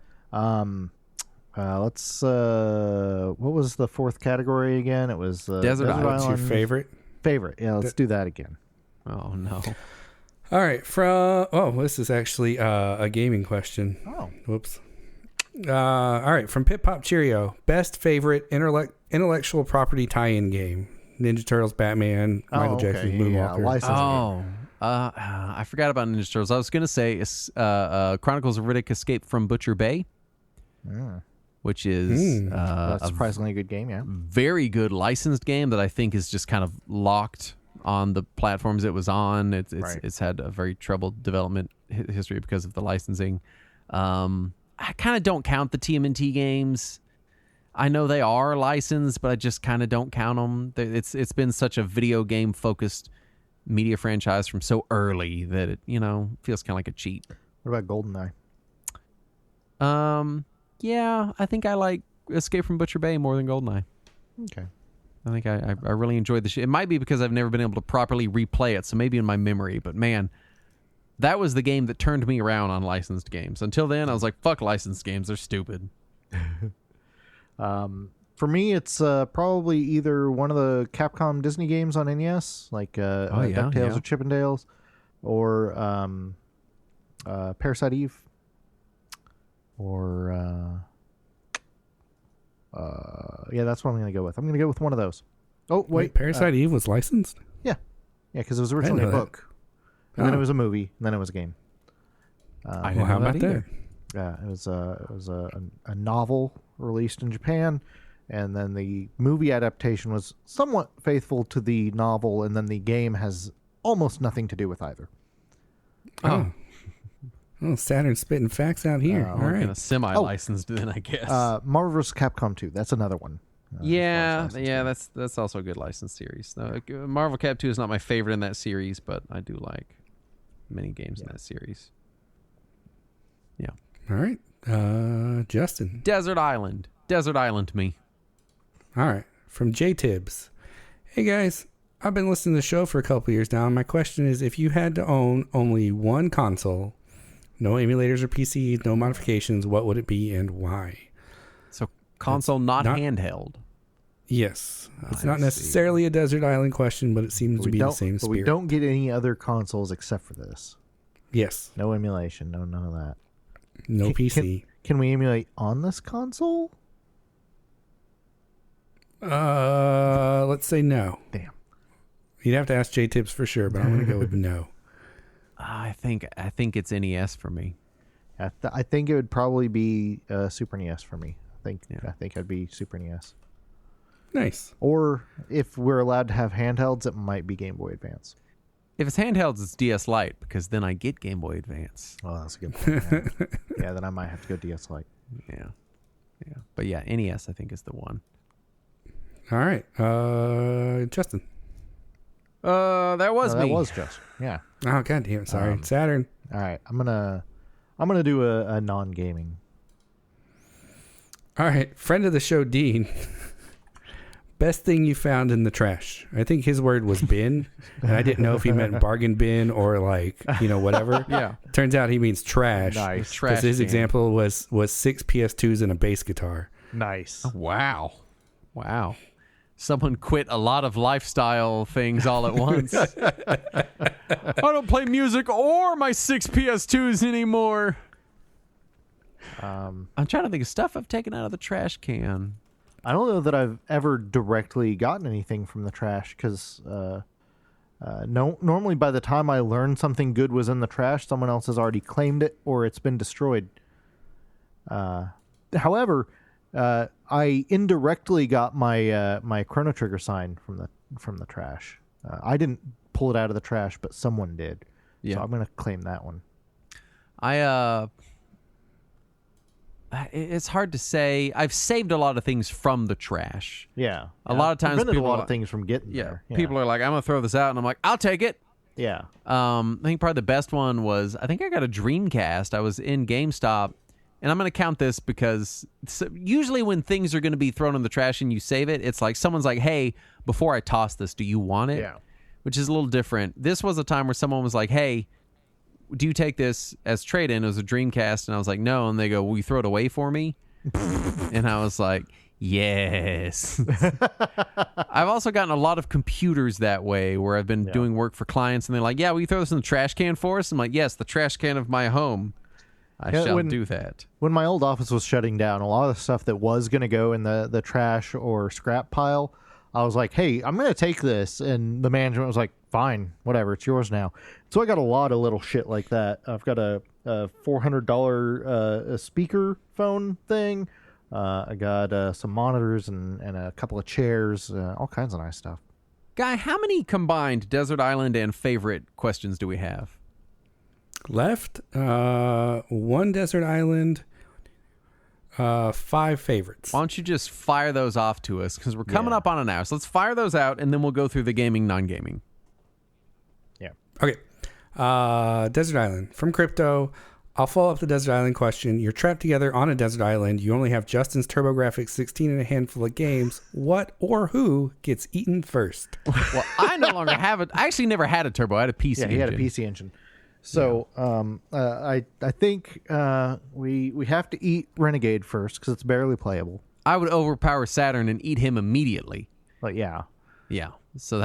Let's what was the fourth category again? It was Desert Island. What's your favorite? Yeah, let's do that again. Oh no. All right. This is actually a gaming question. Oh. Whoops. All right. From Pip Pop Cheerio. Best favorite intellectual property tie-in game. Ninja Turtles, Batman, Michael Jackson's Moonwalker. I forgot about Ninja Turtles. I was going to say Chronicles of Riddick Escape from Butcher Bay. Which is that's a surprisingly good game, yeah. Very good licensed game that I think is just kind of locked on the platforms it was on. It's had a very troubled development history because of the licensing. I kind of don't count the TMNT games. I know they are licensed, but I just kind of don't count them. It's been such a video game focused media franchise from so early that it feels kind of like a cheat. What about GoldenEye? Yeah, I think I like Escape from Butcher Bay more than GoldenEye. Okay. I think I really enjoyed the shit. It might be because I've never been able to properly replay it, so maybe in my memory. But man, that was the game that turned me around on licensed games. Until then, I was like, fuck licensed games. They're stupid. For me, it's probably either one of the Capcom Disney games on NES, like DuckTales or Chippendales, or Parasite Eve. Or that's what I'm going to go with. I'm going to go with one of those. Oh, wait. Parasite Eve was licensed? Yeah, because it was originally a book. And then it was a movie, and then it was a game. How about that? Yeah, it was a novel released in Japan, and then the movie adaptation was somewhat faithful to the novel, and then the game has almost nothing to do with either. Oh. Oh, Saturn's spitting facts out here. All right. Kind of semi-licensed then, I guess. Marvel vs. Capcom 2. That's another one. That's also a good licensed series. Marvel Cap 2 is not my favorite in that series, but I do like many games in that series. Yeah. All right. Justin. Desert Island me. All right. From J Tibbs. Hey guys, I've been listening to the show for a couple years now. And my question is, if you had to own only one console, no emulators or PCs, no modifications, what would it be and why? So console not handheld. Yes. It's not necessarily a Desert Island question, but it seems to be the same But spirit. we don't get any other consoles except for this. Yes. No emulation. No, none of that. No PC. Can we emulate on this console? Let's say no. Damn. You'd have to ask J Tibbs for sure, but I'm going to go with no. I think it's NES for me. I think it would probably be Super NES for me. I think I'd be Super NES. Nice. Or if we're allowed to have handhelds, it might be Game Boy Advance. If it's handhelds, it's DS Lite, because then I get Game Boy Advance. Oh, that's a good point. Yeah, then I might have to go DS Lite. Yeah. But yeah, NES I think is the one. All right. Justin. That was me. That was just. Yeah. Oh, God damn it. Sorry. Saturn. All right. I'm gonna do a non-gaming. All right. Friend of the show, Dean. Best thing you found in the trash. I think his word was bin, and I didn't know if he meant bargain bin or whatever. Yeah. Turns out he means trash. Nice. Trash. His can. example was 6 PS2s and a bass guitar. Nice. Wow. Someone quit a lot of lifestyle things all at once. I don't play music or my 6 PS2s anymore. I'm trying to think of stuff I've taken out of the trash can. I don't know that I've ever directly gotten anything from the trash because normally by the time I learned something good was in the trash, someone else has already claimed it or it's been destroyed. However, I indirectly got my my Chrono Trigger sign from the trash. I didn't pull it out of the trash, but someone did. Yeah. So I'm gonna claim that one. It's hard to say. I've saved a lot of things from the trash. Yeah. A lot of times prevented people a lot of things from getting there. Yeah. People are like, I'm gonna throw this out, and I'm like, I'll take it. Yeah. I think probably the best one was, I think I got a Dreamcast. I was in GameStop, and I'm going to count this because usually when things are going to be thrown in the trash and you save it, it's like someone's like, hey, before I toss this, do you want it? Yeah. Which is a little different. This was a time where someone was like, hey, do you take this as trade-in? It was a Dreamcast, and I was like, no. And they go, will you throw it away for me? And I was like, yes. I've also gotten a lot of computers that way where I've been doing work for clients, and they're like, yeah, will you throw this in the trash can for us? I'm like, yes, the trash can of my home. I shall do that. When my old office was shutting down, a lot of the stuff that was going to go in the trash or scrap pile, I was like, hey, I'm going to take this. And the management was like, fine, whatever, it's yours now. So I got a lot of little shit like that. I've got a $400 speaker phone thing. I got some monitors and a couple of chairs, all kinds of nice stuff. Guy, how many combined Desert Island and favorite questions do we have? Left, 1 Desert Island, 5 favorites. Why don't you just fire those off to us? Because we're coming up on an hour. So let's fire those out, and then we'll go through the gaming, non-gaming. Yeah. Okay. Desert Island. From Crypto, I'll follow up the Desert Island question. You're trapped together on a desert island. You only have Justin's TurboGrafx 16 and a handful of games. What or who gets eaten first? Well, I no longer have it. I actually never had a turbo. I had a PC engine. Yeah, he had a PC engine. So I think we have to eat Renegade first because it's barely playable. I would overpower Saturn and eat him immediately. But yeah. So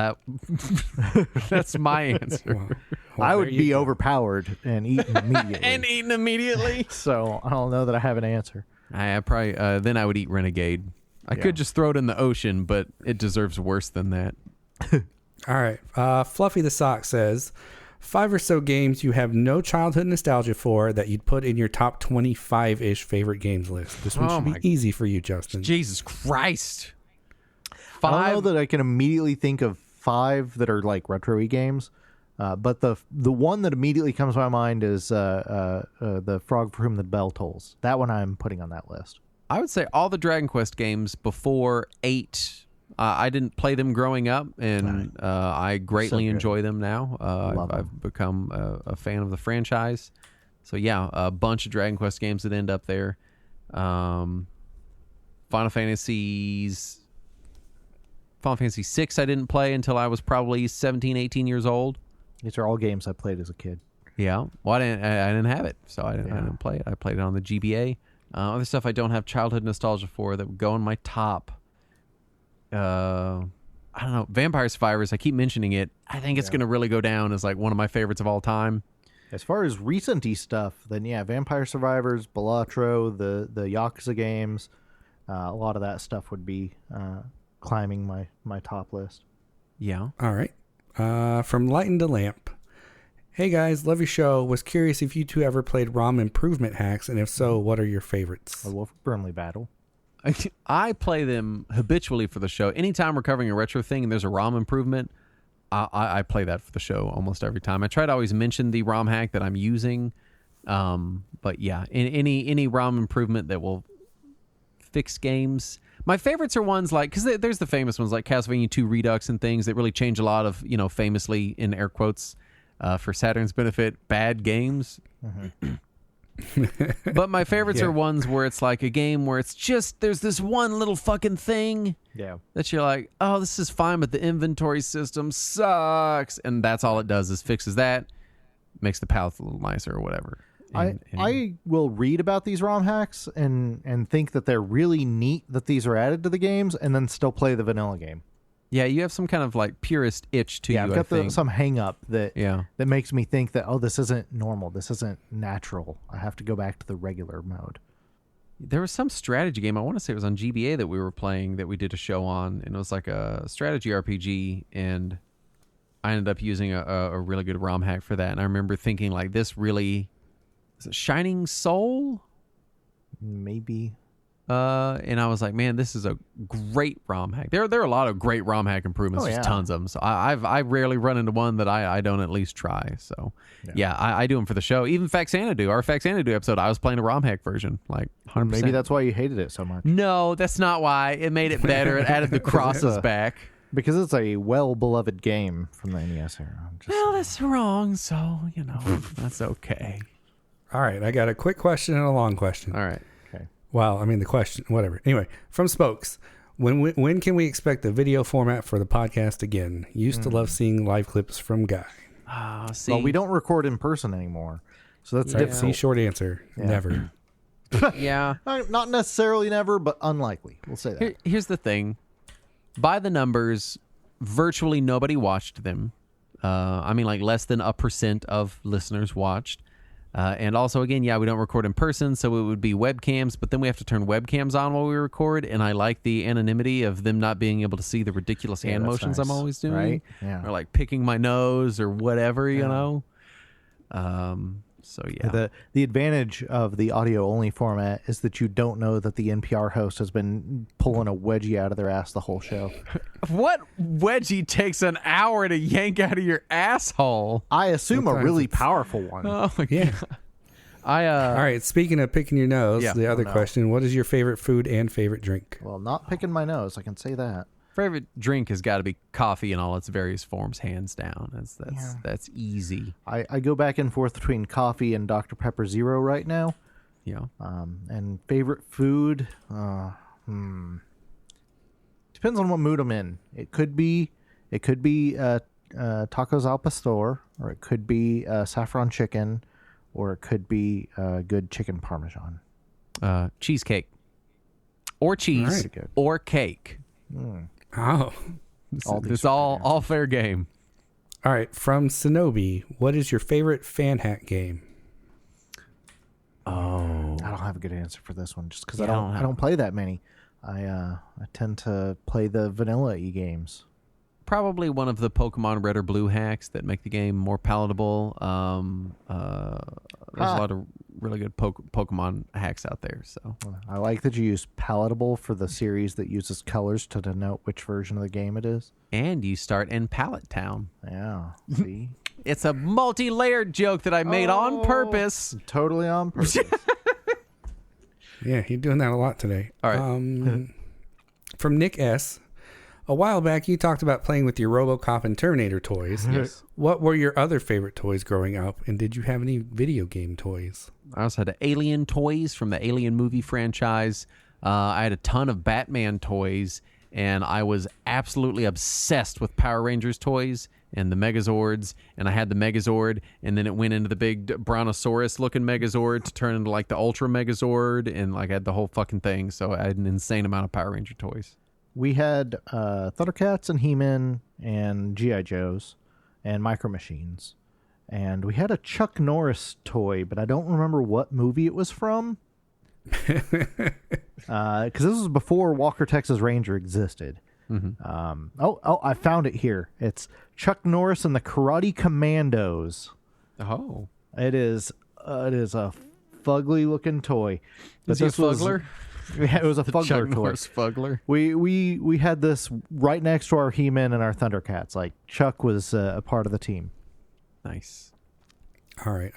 that's my answer. Well, I would be overpowered and eaten immediately. And eaten immediately. So I don't know that I have an answer. I probably then I would eat Renegade. I could just throw it in the ocean, but it deserves worse than that. All right. Fluffy the Sock says, 5 or so games you have no childhood nostalgia for that you'd put in your top 25-ish favorite games list. This one should be easy for you, Justin. Jesus Christ. 5? I don't know that I can immediately think of 5 that are like retro-y games. But the one that immediately comes to my mind is the Frog for Whom the Bell Tolls. That one I'm putting on that list. I would say all the Dragon Quest games before 8. I didn't play them growing up, and I greatly enjoy them now. I've become a fan of the franchise. So yeah, a bunch of Dragon Quest games that end up there. Final Fantasy 6 I didn't play until I was probably 17, 18 years old. These are all games I played as a kid. Yeah. Well, I didn't have it, so I didn't play it. I played it on the GBA. Other stuff I don't have childhood nostalgia for that would go in my top. I don't know. Vampire Survivors, I keep mentioning it. I think it's going to really go down as like one of my favorites of all time. As far as recent-y stuff, then yeah, Vampire Survivors, Balatro, the Yakuza games, a lot of that stuff would be climbing my top list. Yeah. All right. From Lighten to Lamp. Hey guys, love your show. Was curious if you two ever played ROM improvement hacks, and if so, what are your favorites? A Wolf Brimley battle. I play them habitually for the show. Anytime we're covering a retro thing and there's a ROM improvement, I play that for the show almost every time. I try to always mention the ROM hack that I'm using. But yeah, any ROM improvement that will fix games. My favorites are ones like, because there's the famous ones like Castlevania 2 Redux and things that really change a lot of, famously, in air quotes, for Saturn's benefit, bad games. Mm-hmm. But my favorites are ones where it's like a game where it's just, there's this one little fucking thing that you're like, oh, this is fine, but the inventory system sucks. And that's all it does is fixes that, makes the palette a little nicer or whatever. I will read about these ROM hacks and think that they're really neat that these are added to the games, and then still play the vanilla game. Yeah, you have some kind of like purist itch to you. I've got some hang up that makes me think that, oh, this isn't normal. This isn't natural. I have to go back to the regular mode. There was some strategy game, I want to say it was on GBA that we were playing that we did a show on, and it was like a strategy RPG, and I ended up using a really good ROM hack for that. And I remember thinking like, this really, is it Shining Soul? Maybe. And I was like, man, this is a great ROM hack. There are a lot of great ROM hack improvements. There's tons of them. So I rarely run into one that I don't at least try. So yeah, I do them for the show. Even Faxanadu, our Faxanadu episode, I was playing a ROM hack version, like 100%. Maybe that's why you hated it so much. No, that's not why. It made it better. It added the crosses back. Because it's a well-beloved game from the NES era. Well, that's wrong, so, that's okay. All right, I got a quick question and a long question. All right. Well, I mean, the question, whatever. Anyway, from Spokes, when can we expect the video format for the podcast again? Used to love seeing live clips from Guy. See. Well, we don't record in person anymore, so that's difficult. See, short answer, never. Yeah. Not necessarily never, but unlikely. We'll say that. Here's the thing. By the numbers, virtually nobody watched them. I mean, like less than 1% of listeners watched. And also, again, we don't record in person, so it would be webcams, but then we have to turn webcams on while we record, and I like the anonymity of them not being able to see the ridiculous hand motions I'm always doing. Right? Yeah. Or like picking my nose or whatever, you know? So, yeah. The advantage of the audio-only format is that you don't know that the NPR host has been pulling a wedgie out of their ass the whole show. What wedgie takes an hour to yank out of your asshole? I assume a really powerful one. Oh, yeah. All right, speaking of picking your nose, the other question, what is your favorite food and favorite drink? Well, not picking my nose, I can say that. Favorite drink has got to be coffee in all its various forms, hands down. That's easy. I go back and forth between coffee and Dr. Pepper Zero right now. Yeah. And favorite food, depends on what mood I'm in. It could be tacos al pastor, or it could be saffron chicken, or it could be good chicken parmesan. Cheesecake, or cheese, or cake. Oh, it's all fair game. All right, from Shinobi, what is your favorite fan hack game? Oh, I don't have a good answer for this one, just because I don't play that many. I tend to play the vanilla games. Probably one of the Pokemon Red or Blue hacks that make the game more palatable. There's a lot of really good Pokemon hacks out there. So I like that you use palatable for the series that uses colors to denote which version of the game it is. And you start in Pallet Town. Yeah. See? It's a multi-layered joke that I made on purpose. Totally on purpose. Yeah, you're doing that a lot today. All right. From Nick S. A while back, you talked about playing with your RoboCop and Terminator toys. Yes. What were your other favorite toys growing up, and did you have any video game toys? I also had Alien toys from the Alien movie franchise. I had a ton of Batman toys, and I was absolutely obsessed with Power Rangers toys and the Megazords, and I had the Megazord, and then it went into the big Brontosaurus-looking Megazord to turn into like the Ultra Megazord, and like I had the whole fucking thing, so I had an insane amount of Power Ranger toys. We had Thundercats and He-Man and G.I. Joes and Micro Machines. And we had a Chuck Norris toy, but I don't remember what movie it was from. Because this was before Walker, Texas Ranger existed. I found it here. It's Chuck Norris and the Karate Commandos. Oh. It is a fugly looking toy. Is he a fuggler? Yeah, it was a fuggler Chuck toy. Norris fuggler. We had this right next to our He-Man and our Thundercats. Like Chuck was a part of the team. Nice. All right.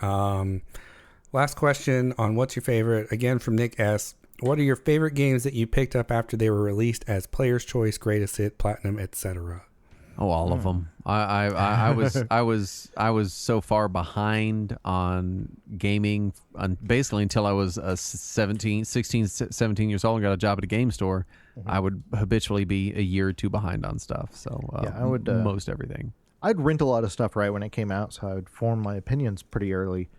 Last question on what's your favorite? Again, from Nick S. What are your favorite games that you picked up after they were released as Player's Choice, Greatest Hit, Platinum, etc.? Oh, all of them. I was so far behind on gaming basically until I was 16, 17 years old and got a job at a game store. I would habitually be a year or two behind on stuff. So I would most everything. I'd rent a lot of stuff right when it came out, so I would form my opinions pretty early.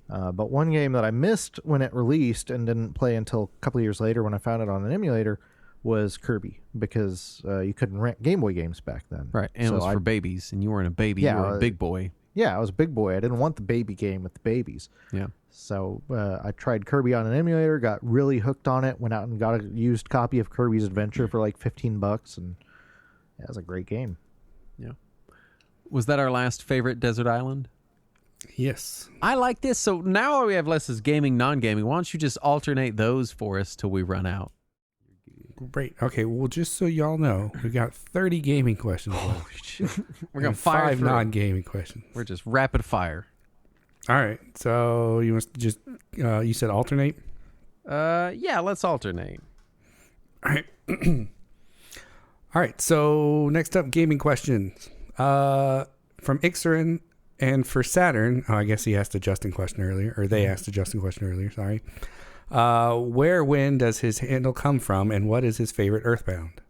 But one game that I missed when it released and didn't play until a couple of years later when I found it on an emulator was Kirby, because you couldn't rent Game Boy games back then. Right, and so it was for babies, and you weren't a baby, you were a big boy. Yeah, I was a big boy. I didn't want the baby game with the babies. Yeah. So I tried Kirby on an emulator, got really hooked on it, went out and got a used copy of Kirby's Adventure for like $15, and yeah, it was a great game. Yeah. Was that our last favorite desert island? Yes. I like this. So now all we have less is gaming, non-gaming. Why don't you just alternate those for us till we run out? Great. Okay, well, just so y'all know, we got 30 gaming questions left. We're going to fire 5 non-gaming questions. We're just rapid fire. All right. So you must just, you said alternate? Yeah, let's alternate. All right. All right. So next up, gaming questions. From Ixerin and for Saturn. Oh, I guess he asked a Justin question earlier, or they asked a Justin question earlier. Sorry. When does his handle come from, and what is his favorite Earthbound?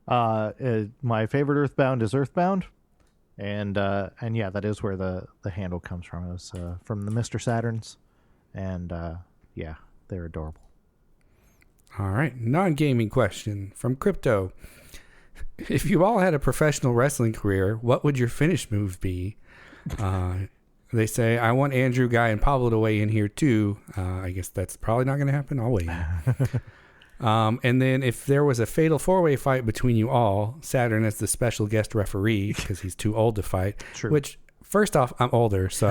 My favorite Earthbound is Earthbound, and yeah, that is where the handle comes from. It was from the Mr. Saturns, and yeah, they're adorable. All right, non-gaming question from Crypto. If you all had a professional wrestling career, what would your finish move be? They say, I want Andrew, Guy, and Pablo to weigh in here too. I guess that's probably not going to happen. I'll weigh in. And then if there was a fatal 4-way fight between you all, Saturn as the special guest referee, because he's too old to fight. True. Which, first off, I'm older, so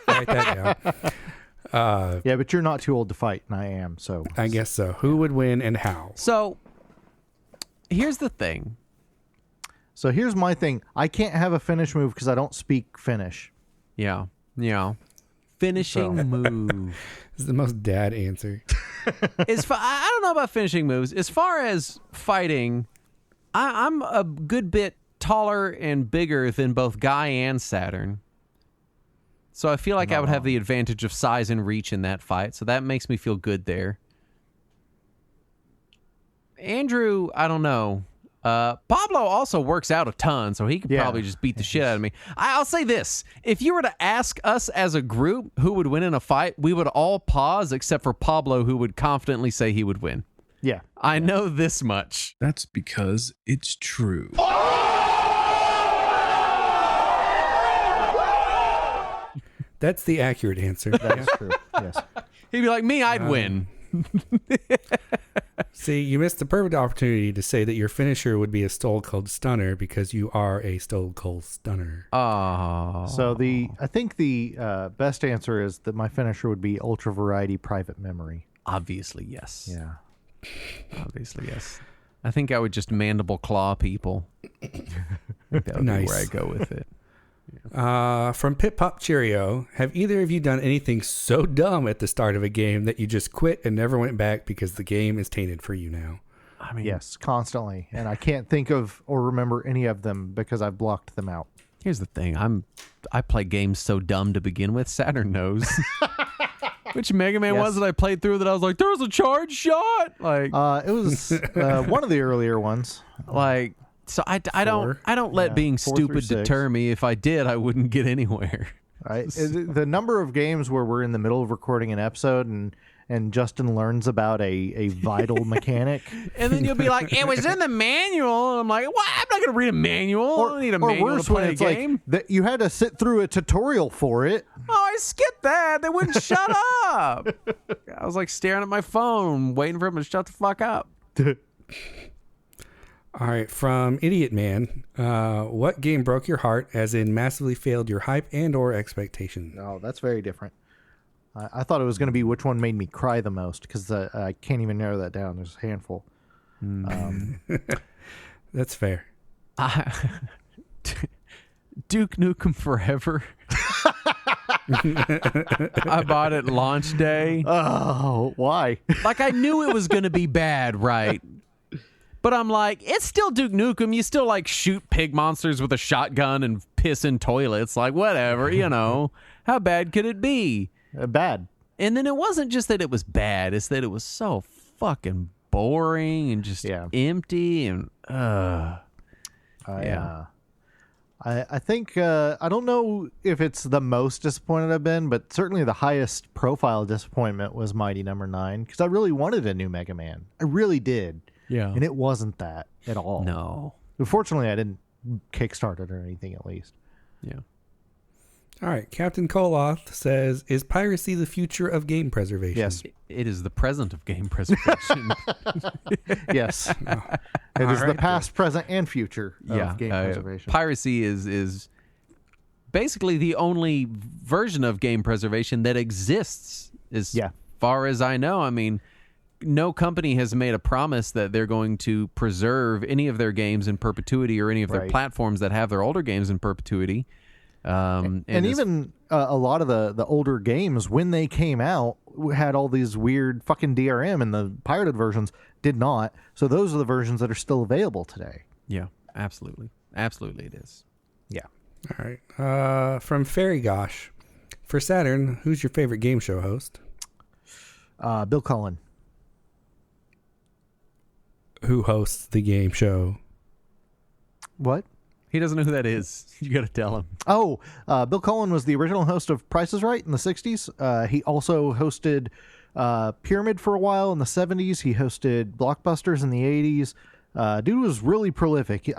write that down. Yeah, but you're not too old to fight, and I am, so. I guess so. Who would win and how? So, here's the thing. So here's my thing. I can't have a finish move because I don't speak Finnish. Yeah. Finishing move. This is the most dad answer. I don't know about finishing moves. As far as fighting, I'm a good bit taller and bigger than both Guy and Saturn. So I feel like I would have the advantage of size and reach in that fight. So that makes me feel good there. Andrew, I don't know. Pablo also works out a ton, so he could probably just beat the shit out of me. I'll say this. If you were to ask us as a group who would win in a fight, we would all pause except for Pablo, who would confidently say he would win. Yeah. I know this much. That's because it's true. That's the accurate answer. That's true. Yes. He'd be like, me, I'd win. See, you missed the perfect opportunity to say that your finisher would be a Stone Cold Stunner because you are a Stone Cold Stunner. Oh. So I think the best answer is that my finisher would be Ultra Variety Private Memory. Obviously, yes. Yeah. Obviously, yes. I think I would just mandible claw people. I think that would be where I go with it. From Pip Pop Cheerio, have either of you done anything so dumb at the start of a game that you just quit and never went back because the game is tainted for you now? I mean, Yes, constantly. And I can't think of or remember any of them because I've blocked them out. here's the thing. I play games so dumb to begin with. Saturn knows. Which Mega Man was that I played through that I was like, there's a charge shot. Like, It was one of the earlier ones. like, so I don't let being 4 through stupid 6. deter me. If I did, I wouldn't get anywhere. Right? The number of games where we're in the middle of recording an episode and Justin learns about a vital mechanic. And then you'll be like, it was in the manual. And I'm like, what? I'm not going to read a manual. I don't need a manual to play a game. Like that you had to sit through a tutorial for it. Oh, I skipped that. They wouldn't shut up. I was like staring at my phone, waiting for him to shut the fuck up. All right, from Idiot Man, what game broke your heart, as in massively failed your hype and or expectation? No, that's very different. I thought it was going to be which one made me cry the most because I can't even narrow that down. There's a handful. That's fair. Duke Nukem Forever. I bought it launch day. Oh, why? Like, I knew it was going to be bad, right? But I'm like, it's still Duke Nukem. You still, like, shoot pig monsters with a shotgun and piss in toilets. Like, whatever, you know. How bad could it be? Bad. And then it wasn't just that it was bad. It's that it was so fucking boring and just empty. And, I think, I don't know if it's the most disappointed I've been, but certainly the highest profile disappointment was Mighty Number 9 because I really wanted a new Mega Man. I really did. Yeah. And it wasn't that at all. No. Unfortunately, I didn't kickstart it or anything, at least. Yeah. All right, Captain Koloth says, is piracy the future of game preservation? Yes. It is the present of game preservation. Yes. It is the past, present, and future of game preservation. Piracy is basically the only version of game preservation that exists, as far as I know. I mean, no company has made a promise that they're going to preserve any of their games in perpetuity or any of their platforms that have their older games in perpetuity. And even a lot of the older games, when they came out, had all these weird fucking DRM, and the pirated versions did not. So those are the versions that are still available today. Yeah, absolutely. Absolutely it is. Yeah. All right. From Fairy Gosh, for Saturn, who's your favorite game show host? Bill Cullen. Who hosts the game show? What? He doesn't know who that is. You got to tell him. Oh, Bill Cullen was the original host of Price is Right in the 60s. He also hosted Pyramid for a while in the 70s. He hosted Blockbusters in the 80s. Dude was really prolific.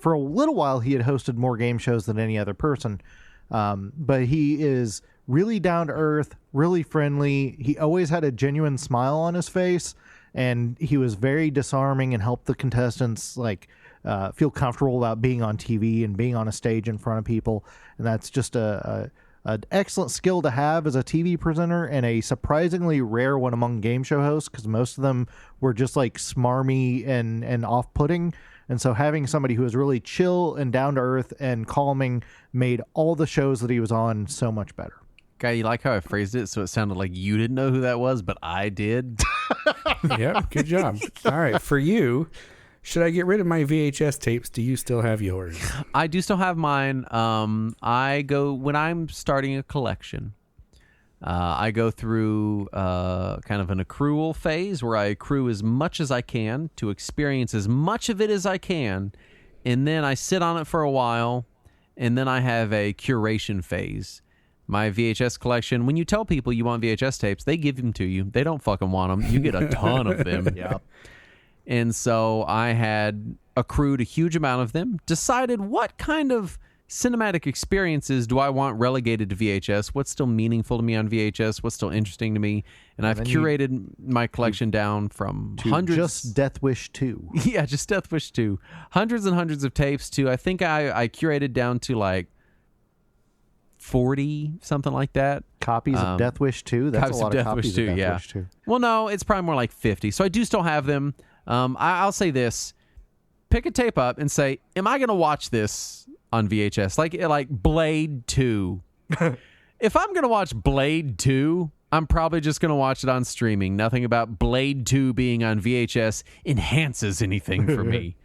For a little while, he had hosted more game shows than any other person. But he is really down to earth, really friendly. He always had a genuine smile on his face, and he was very disarming and helped the contestants feel comfortable about being on TV and being on a stage in front of people. And that's just an excellent skill to have as a TV presenter, and a surprisingly rare one among game show hosts, because most of them were just like smarmy and off-putting. And so having somebody who was really chill and down to earth and calming made all the shows that he was on so much better. Guy, you like how I phrased it so it sounded like you didn't know who that was, but I did? Yep, good job. All right, for you, should I get rid of my VHS tapes? Do you still have yours? I do still have mine. I go, when I'm starting a collection, I go through kind of an accrual phase where I accrue as much as I can to experience as much of it as I can, and then I sit on it for a while, and then I have a curation phase. My VHS collection, when you tell people you want VHS tapes, they give them to you. They don't fucking want them. You get a ton of them. Yep. And so I had accrued a huge amount of them, decided what kind of cinematic experiences do I want relegated to VHS, what's still meaningful to me on VHS, what's still interesting to me, and I've curated my collection down from hundreds. Just Death Wish 2. Yeah, just Death Wish 2. Hundreds and hundreds of tapes to, I think I curated down to like 40, something like that. Copies of Death Wish 2? That's a lot of copies of Death Wish 2. Well, no, it's probably more like 50. So I do still have them. I'll say this. Pick a tape up and say, am I going to watch this on VHS, like Blade 2. If I'm gonna watch Blade 2, I'm probably just gonna watch it on streaming. Nothing about Blade 2 being on VHS enhances anything for me.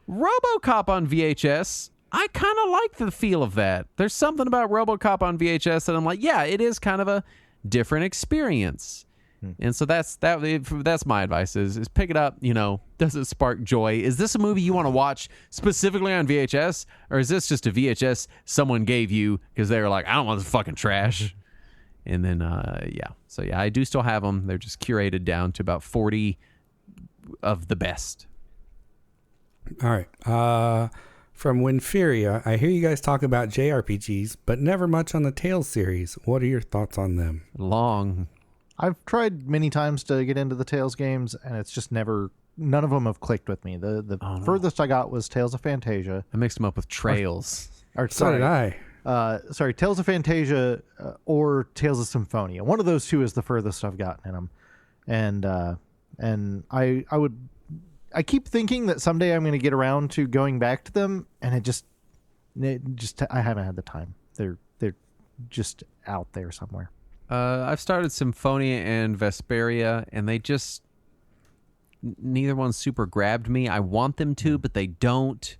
RoboCop on VHS, I kind of like the feel of that. There's something about RoboCop on VHS that I'm like, yeah, it is kind of a different experience. And so that's my advice is pick it up. Does it spark joy? Is this a movie you want to watch specifically on VHS, or is this just a VHS someone gave you because they were like, I don't want this fucking trash? And then so I do still have them. They're just curated down to about 40 of the best. All right. From Winferia, I hear you guys talk about JRPGs, but never much on the Tales series. What are your thoughts on them? Long. I've tried many times to get into the Tales games, and it's just none of them have clicked with me. The furthest I got was Tales of Fantasia. I mixed them up with Trails. So did I. Tales of Fantasia or Tales of Symphonia. One of those two is the furthest I've gotten in them. And I keep thinking that someday I'm going to get around to going back to them, and I haven't had the time. They're just out there somewhere. I've started Symphonia and Vesperia, and they just neither one super grabbed me. I want them to, but they don't.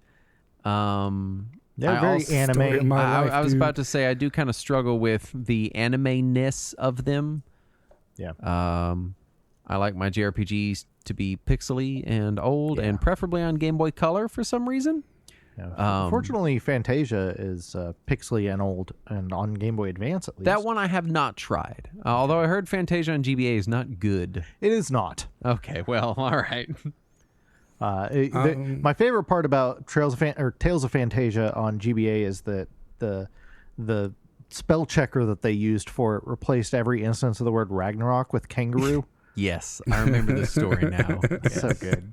They're very anime. I was about to say I do kind of struggle with the anime-ness of them. Yeah. I like my JRPGs to be pixely and old, and preferably on Game Boy Color for some reason. Yeah. Fortunately, Fantasia is pixely and old, and on Game Boy Advance at least. That one I have not tried, although I heard Fantasia on GBA is not good. It is not. Okay, well, all right. My favorite part about Tales of Fantasia on GBA is that the spell checker that they used for it replaced every instance of the word Ragnarok with kangaroo. Yes, I remember this story now. Yes. So good.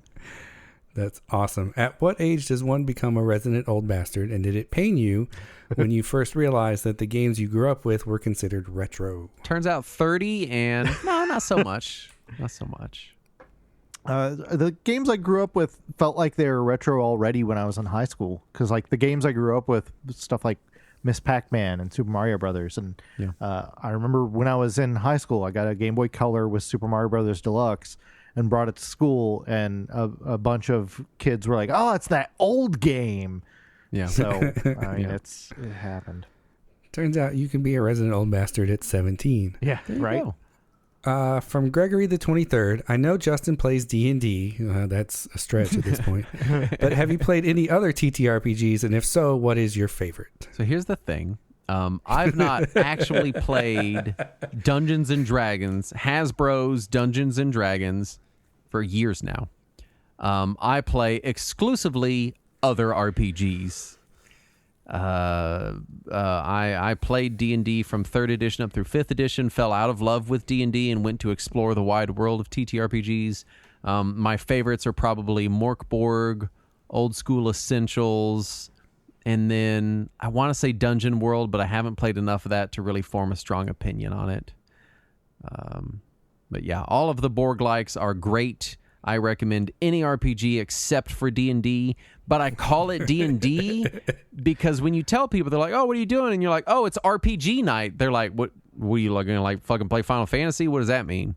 That's awesome. At what age does one become a resident old bastard, and did it pain you when you first realized that the games you grew up with were considered retro? Turns out 30, and no, not so much. Not so much. The games I grew up with felt like they were retro already when I was in high school, because like the games I grew up with, stuff like Miss Pac-Man and Super Mario Brothers, and I remember when I was in high school, I got a Game Boy Color with Super Mario Brothers Deluxe and brought it to school, and a bunch of kids were like, "Oh, it's that old game." Yeah. So I mean, it happened. Turns out you can be a resident old bastard at 17. Yeah, right. From Gregory the 23rd, I know Justin plays D&D. That's a stretch at this point. But have you played any other TTRPGs? And if so, what is your favorite? So here's the thing. I've not actually played Dungeons and Dragons, Hasbro's Dungeons and Dragons, for years now. I play exclusively other RPGs. I played D&D from 3rd edition up through 5th edition, fell out of love with D&D and went to explore the wide world of TTRPGs. My favorites are probably Morkborg, Old School Essentials, and then I want to say Dungeon World, but I haven't played enough of that to really form a strong opinion on it. But yeah, all of the Borg-likes are great. I recommend any RPG except for D&D, but I call it D&D because when you tell people, they're like, "Oh, what are you doing?" And you're like, "Oh, it's RPG night." They're like, "What are you going to like fucking play Final Fantasy? What does that mean?"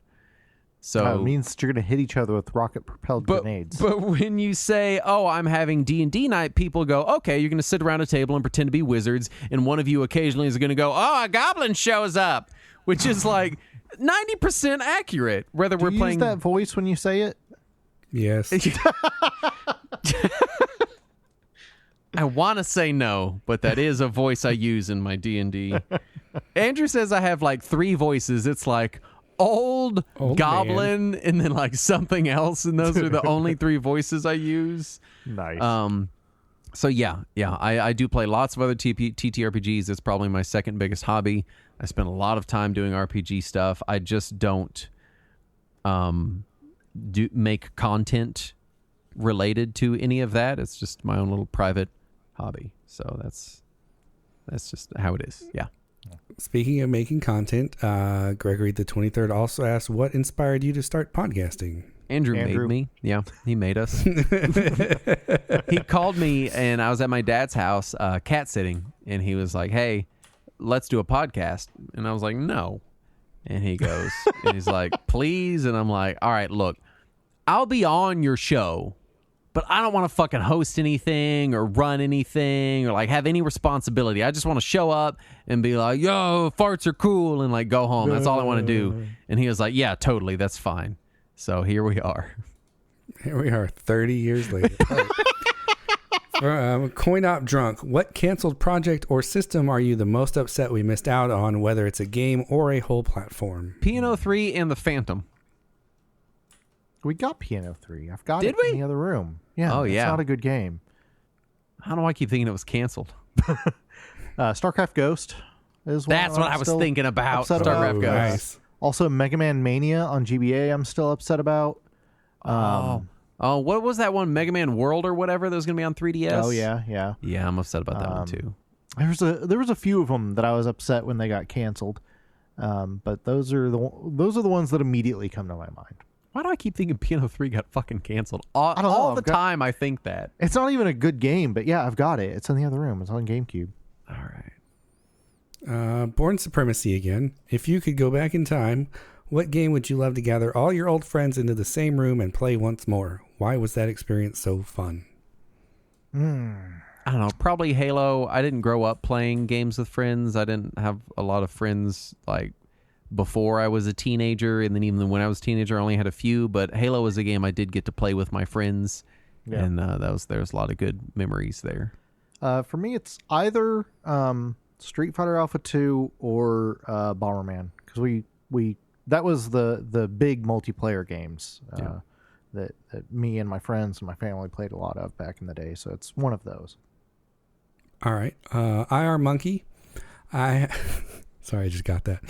So it means that you're going to hit each other with rocket-propelled grenades. But when you say, "Oh, I'm having D&D night," people go, "Okay, you're going to sit around a table and pretend to be wizards," and one of you occasionally is going to go, "Oh, a goblin shows up," which is like 90% accurate. Whether we're playing use that voice when you say it. Yes. I want to say no, but that is a voice I use in my D&D. Andrew says I have like 3 voices. It's like old goblin man, and then like something else, and those are the only 3 voices I use. Nice. So I do play lots of other TTRPGs. It's probably my second biggest hobby. I spend a lot of time doing RPG stuff. I just don't make content related to any of that. It's just my own little private hobby. So that's just how it is. Yeah. Speaking of making content, Gregory the 23rd also asked, what inspired you to start podcasting? Andrew made me. Yeah, he made us. He called me, and I was at my dad's house, cat sitting, and he was like, "Hey, let's do a podcast." And I was like, "No." And he goes, and he's like, "Please." And I'm like, "All right, look, I'll be on your show, but I don't want to fucking host anything or run anything or like have any responsibility. I just want to show up and be like, yo, farts are cool, and like go home. That's all I want to do." And he was like, "Yeah, totally. That's fine." So here we are. Here we are 30 years later. Coin Op Drunk. What canceled project or system are you the most upset we missed out on, whether it's a game or a whole platform? Piano 3 and the Phantom. We got Piano 3. I've got Did it we? in the other room. Yeah. Oh, yeah. It's not a good game. How do I keep thinking it was canceled? StarCraft Ghost is one. That's what I was thinking about. upset about. StarCraft Ghost. Nice. Also, Mega Man Mania on GBA, I'm still upset about. Oh, what was that one? Mega Man World or whatever that was going to be on 3DS? Oh, yeah, yeah. Yeah, I'm upset about that one too. There was a few of them that I was upset when they got canceled. But those are the ones that immediately come to my mind. Why do I keep thinking Piano 3 got fucking canceled? I don't know. All the time I think that. It's not even a good game, but yeah, I've got it. It's in the other room. It's on GameCube. All right. Born Supremacy again. If you could go back in time, what game would you love to gather all your old friends into the same room and play once more? Why was that experience so fun? I don't know. Probably Halo. I didn't grow up playing games with friends. I didn't have a lot of friends like before I was a teenager, and then even when I was a teenager, I only had a few. But Halo was a game I did get to play with my friends, and there's a lot of good memories there. For me, it's either Street Fighter Alpha 2 or Bomberman, because we that was the big multiplayer games that me and my friends and my family played a lot of back in the day. So it's one of those. All right. IR Monkey. Sorry, I just got that.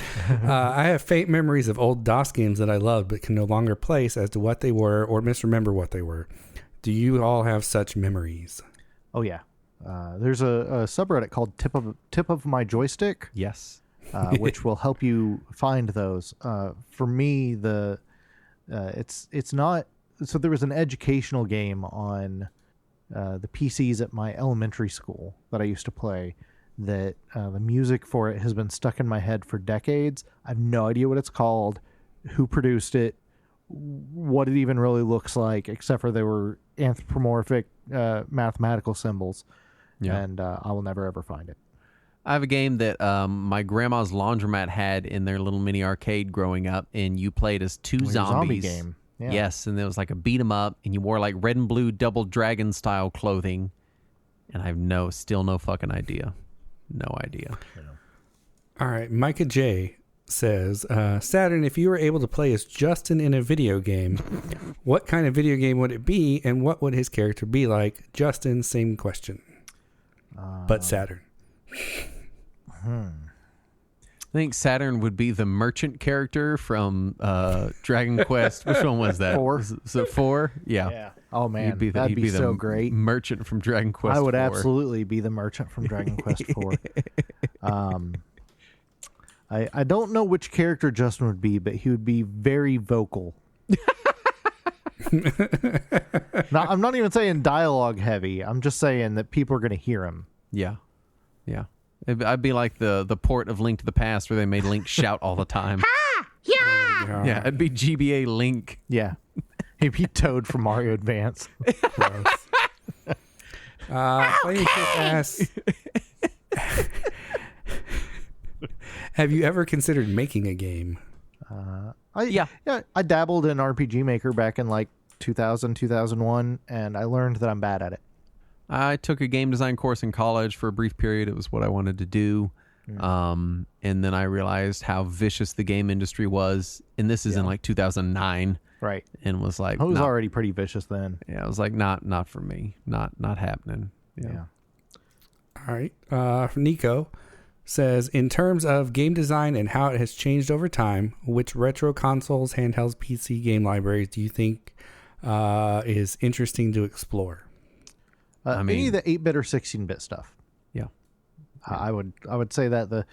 I have faint memories of old DOS games that I loved but can no longer place as to what they were or misremember what they were. Do you all have such memories? Oh, yeah. There's a subreddit called Tip of My Joystick. Yes. Which will help you find those. For me, it's not. So there was an educational game on the PCs at my elementary school that I used to play. That the music for it has been stuck in my head for decades. I have no idea what it's called, who produced it, what it even really looks like, except for they were anthropomorphic mathematical symbols. Yeah. And I will never ever find it. I have a game that my grandma's laundromat had in their little mini arcade growing up, and you played as two zombies. Zombie game. Yeah. Yes, and there was like a beat 'em up, and you wore like red and blue double dragon style clothing, and I have still no fucking idea. No idea. All right. Micah J says, Saturn, if you were able to play as Justin in a video game, what kind of video game would it be, and what would his character be like? Justin, same question. But Saturn. I think Saturn would be the merchant character from Dragon Quest. Which one was that? 4. So 4? Yeah. Yeah. Oh, man. He'd That'd be the so great. Merchant from Dragon Quest 4. I would absolutely be the merchant from Dragon Quest 4. I don't know which character Justin would be, but he would be very vocal. I'm not even saying dialogue heavy. I'm just saying that people are going to hear him. Yeah. Yeah. I'd be like the port of Link to the Past where they made Link shout all the time. Yeah. Oh, yeah, it'd be GBA Link. Yeah. He'd be Toad from Mario Advance. Playing Kick-Ass. Have you ever considered making a game? Yeah, I dabbled in RPG Maker back in like 2000, 2001, and I learned that I'm bad at it. I took a game design course in college for a brief period. It was what I wanted to do. And then I realized how vicious the game industry was. And this is in like 2009. Right. And was like, it was already pretty vicious then. Yeah, I was like, not for me. Not happening. Yeah. All right. Nico says, in terms of game design and how it has changed over time, which retro consoles, handhelds, PC game libraries do you think is interesting to explore? Any of the 8-bit or 16-bit stuff. Yeah. I would say that the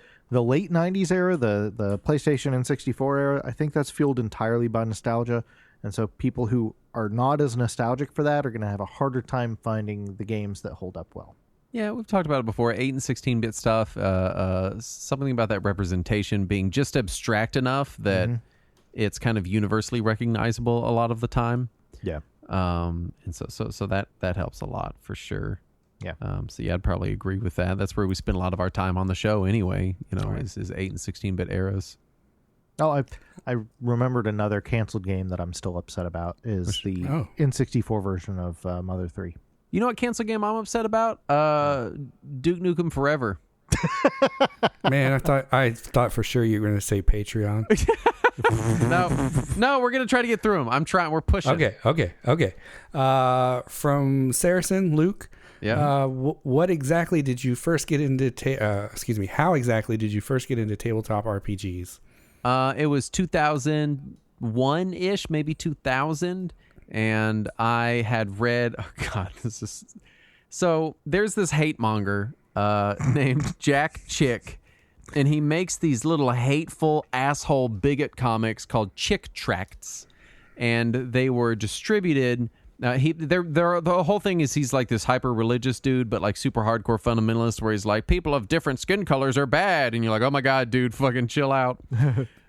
late 90s era, the PlayStation and 64 era, I think that's fueled entirely by nostalgia, And so people who are not as nostalgic for that are going to have a harder time finding the games that hold up well. Yeah, we've talked about it before. 8 and 16-bit stuff. Something about that representation being just abstract enough that it's kind of universally recognizable a lot of the time. Yeah. And so that helps a lot for sure. Yeah. So yeah, I'd probably agree with that. That's where we spend a lot of our time on the show anyway. Is 8 and 16-bit eras. Oh, I remembered another canceled game that I'm still upset about is the N64 version of Mother 3. You know what canceled game I'm upset about? Duke Nukem Forever. Man, I thought for sure you were going to say Patreon. No, we're going to try to get through them. I'm trying. We're pushing. Okay. From Saracen, Luke. Yeah. What exactly did you first get into? How exactly did you first get into tabletop RPGs? It was 2001-ish, maybe 2000, and I had read. Oh God, so there's this hate monger named Jack Chick, and he makes these little hateful asshole bigot comics called Chick Tracts, and they were distributed. The whole thing is he's like this hyper religious dude, but like super hardcore fundamentalist, where he's like, people of different skin colors are bad, and you're like, oh my God, dude, fucking chill out.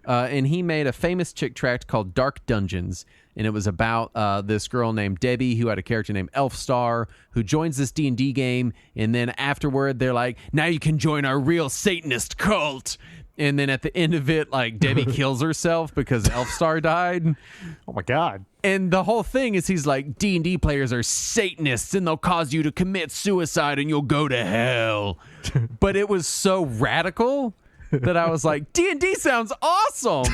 And he made a famous chick tract called Dark Dungeons, and it was about this girl named Debbie who had a character named Elfstar who joins this D&D game, and then afterward they're like, now you can join our real Satanist cult. And then at the end of it, like, Debbie kills herself because Elfstar died. Oh my God. And the whole thing is he's like, D&D players are Satanists and they'll cause you to commit suicide and you'll go to hell. But it was so radical that I was like, D&D sounds awesome.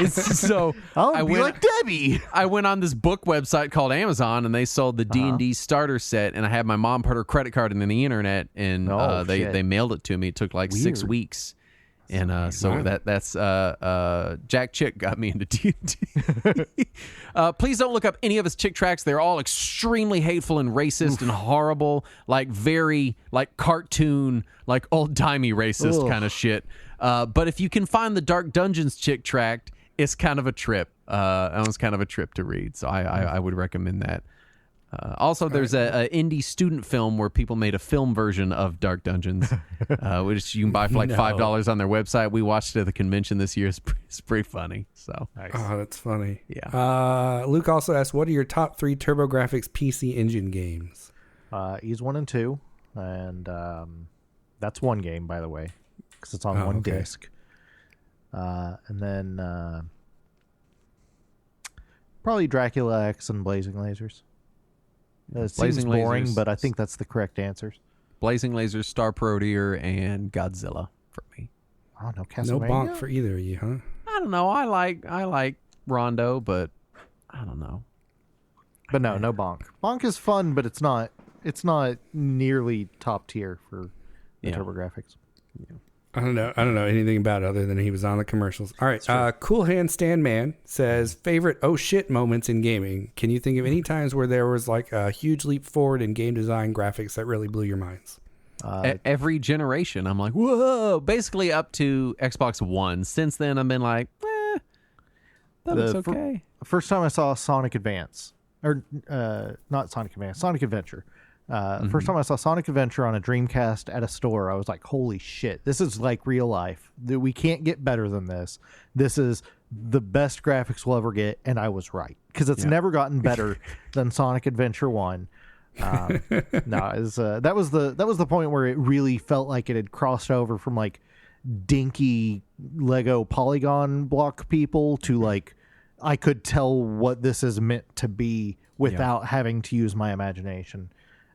So I went like Debbie. I went on this book website called Amazon, and they sold the D&D starter set, and I had my mom put her credit card in the internet, and they mailed it to me. It took like 6 weeks. And so that's Jack Chick got me into D&D. Please don't look up any of his chick tracks. They're all extremely hateful and racist and horrible, like very like cartoon, like old-timey racist kind of shit. But if you can find the Dark Dungeons chick tract, it's kind of a trip. It was kind of a trip to read, so I would recommend that. Also, there's a indie student film where people made a film version of Dark Dungeons, which you can buy for like $5 on their website. We watched it at the convention this year. It's pretty funny. So, nice. Oh, that's funny. Yeah. Luke also asked, "What are your top 3 TurboGrafx PC Engine games?" Ys 1 and 2, and that's one game, by the way, because it's on one disc. And then probably Dracula X and Blazing Lasers. It seems boring, but I think that's the correct answers. Blazing Lasers, Star Parodier, and Godzilla for me. I don't know. No bonk for either of you, huh? I don't know. I like Rondo, but I don't know. But no bonk. Bonk is fun, but it's not nearly top tier for the TurboGrafx. Yeah. I don't know anything about it other than he was on the commercials. All right. Cool Hand Stan Man says, favorite oh shit moments in gaming. Can you think of any times where there was like a huge leap forward in game design graphics that really blew your minds? Every generation, I'm like, whoa. Basically up to Xbox One. Since then, I've been like, that looks okay. First time I saw Sonic Advance, or not Sonic Advance, Sonic Adventure. First time I saw Sonic Adventure on a Dreamcast at a store, I was like, holy shit, this is like real life. We can't get better than this. This is the best graphics we'll ever get, and I was right. Because it's never gotten better than Sonic Adventure 1. That was the point where it really felt like it had crossed over from like dinky Lego polygon block people to like, I could tell what this is meant to be without having to use my imagination.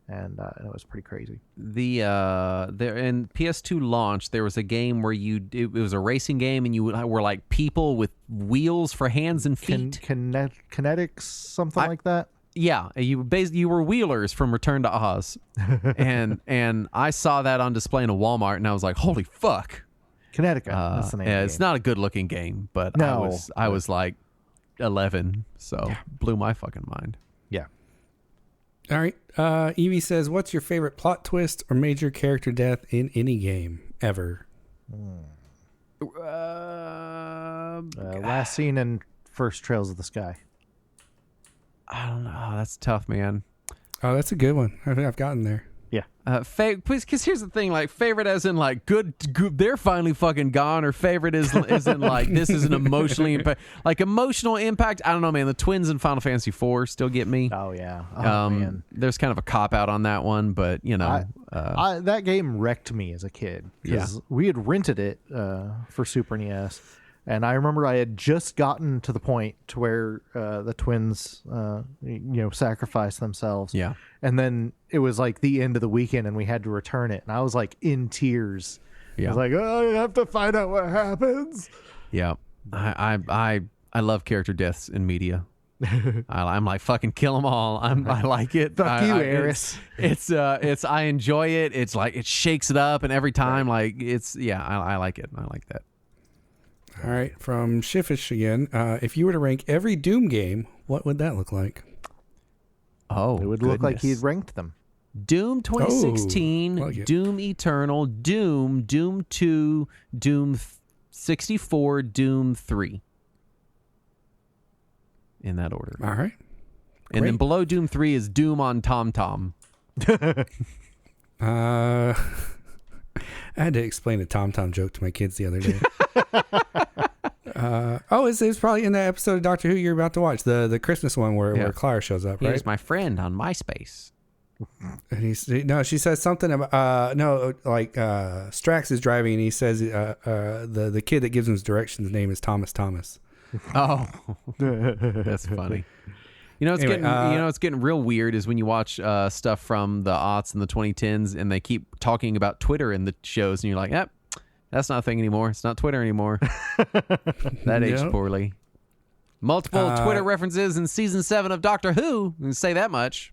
And it was pretty crazy. There in PS2 launch, there was a game where it was a racing game, and you were like people with wheels for hands and feet. Kinetics, something like that. Yeah, you were wheelers from Return to Oz, and I saw that on display in a Walmart, and I was like, holy fuck, Kinetica. That's the name. Yeah, it's not a good looking game, but no, I was like 11, so blew my fucking mind. Yeah. All right. Evie says, what's your favorite plot twist or major character death in any game ever? Last scene in first Trails of the Sky. I don't know. That's tough, man. Oh, that's a good one. I think I've gotten there. Yeah. Because here's the thing, like favorite as in like good, they're finally fucking gone, or favorite is in like this is an emotionally like emotional impact. I don't know, man. The twins in Final Fantasy IV still get me. Oh yeah. Oh man. There's kind of a cop out on that one, but you know, that game wrecked me as a kid because we had rented it for Super NES. And I remember I had just gotten to the point to where the twins, sacrificed themselves. Yeah. And then it was like the end of the weekend and we had to return it. And I was like in tears. Yeah. I was like, oh, I have to find out what happens. Yeah. I love character deaths in media. I'm like, fucking kill them all. I like it. Fuck you, Eris. It's I enjoy it. It's like it shakes it up, and every time like I like it. I like that. All right, from Shiffish again. If you were to rank every Doom game, what would that look like? Oh, it would look like he'd ranked them. Doom 2016, like Doom Eternal, Doom 2, Doom 64, Doom 3. In that order. All right. And then below Doom 3 is Doom on TomTom. I had to explain a TomTom joke to my kids the other day. It's probably in that episode of Doctor Who you're about to watch, the Christmas one where Clara shows up, right? He's my friend on MySpace. And she says something about Strax is driving and he says the kid that gives him his directions name is Thomas. Oh, that's funny. It's getting real weird is when you watch stuff from the aughts and the 2010s and they keep talking about Twitter in the shows and you're like, yep, that's not a thing anymore. It's not Twitter anymore. That aged poorly. Multiple Twitter references in season 7 of Doctor Who. You can say that much.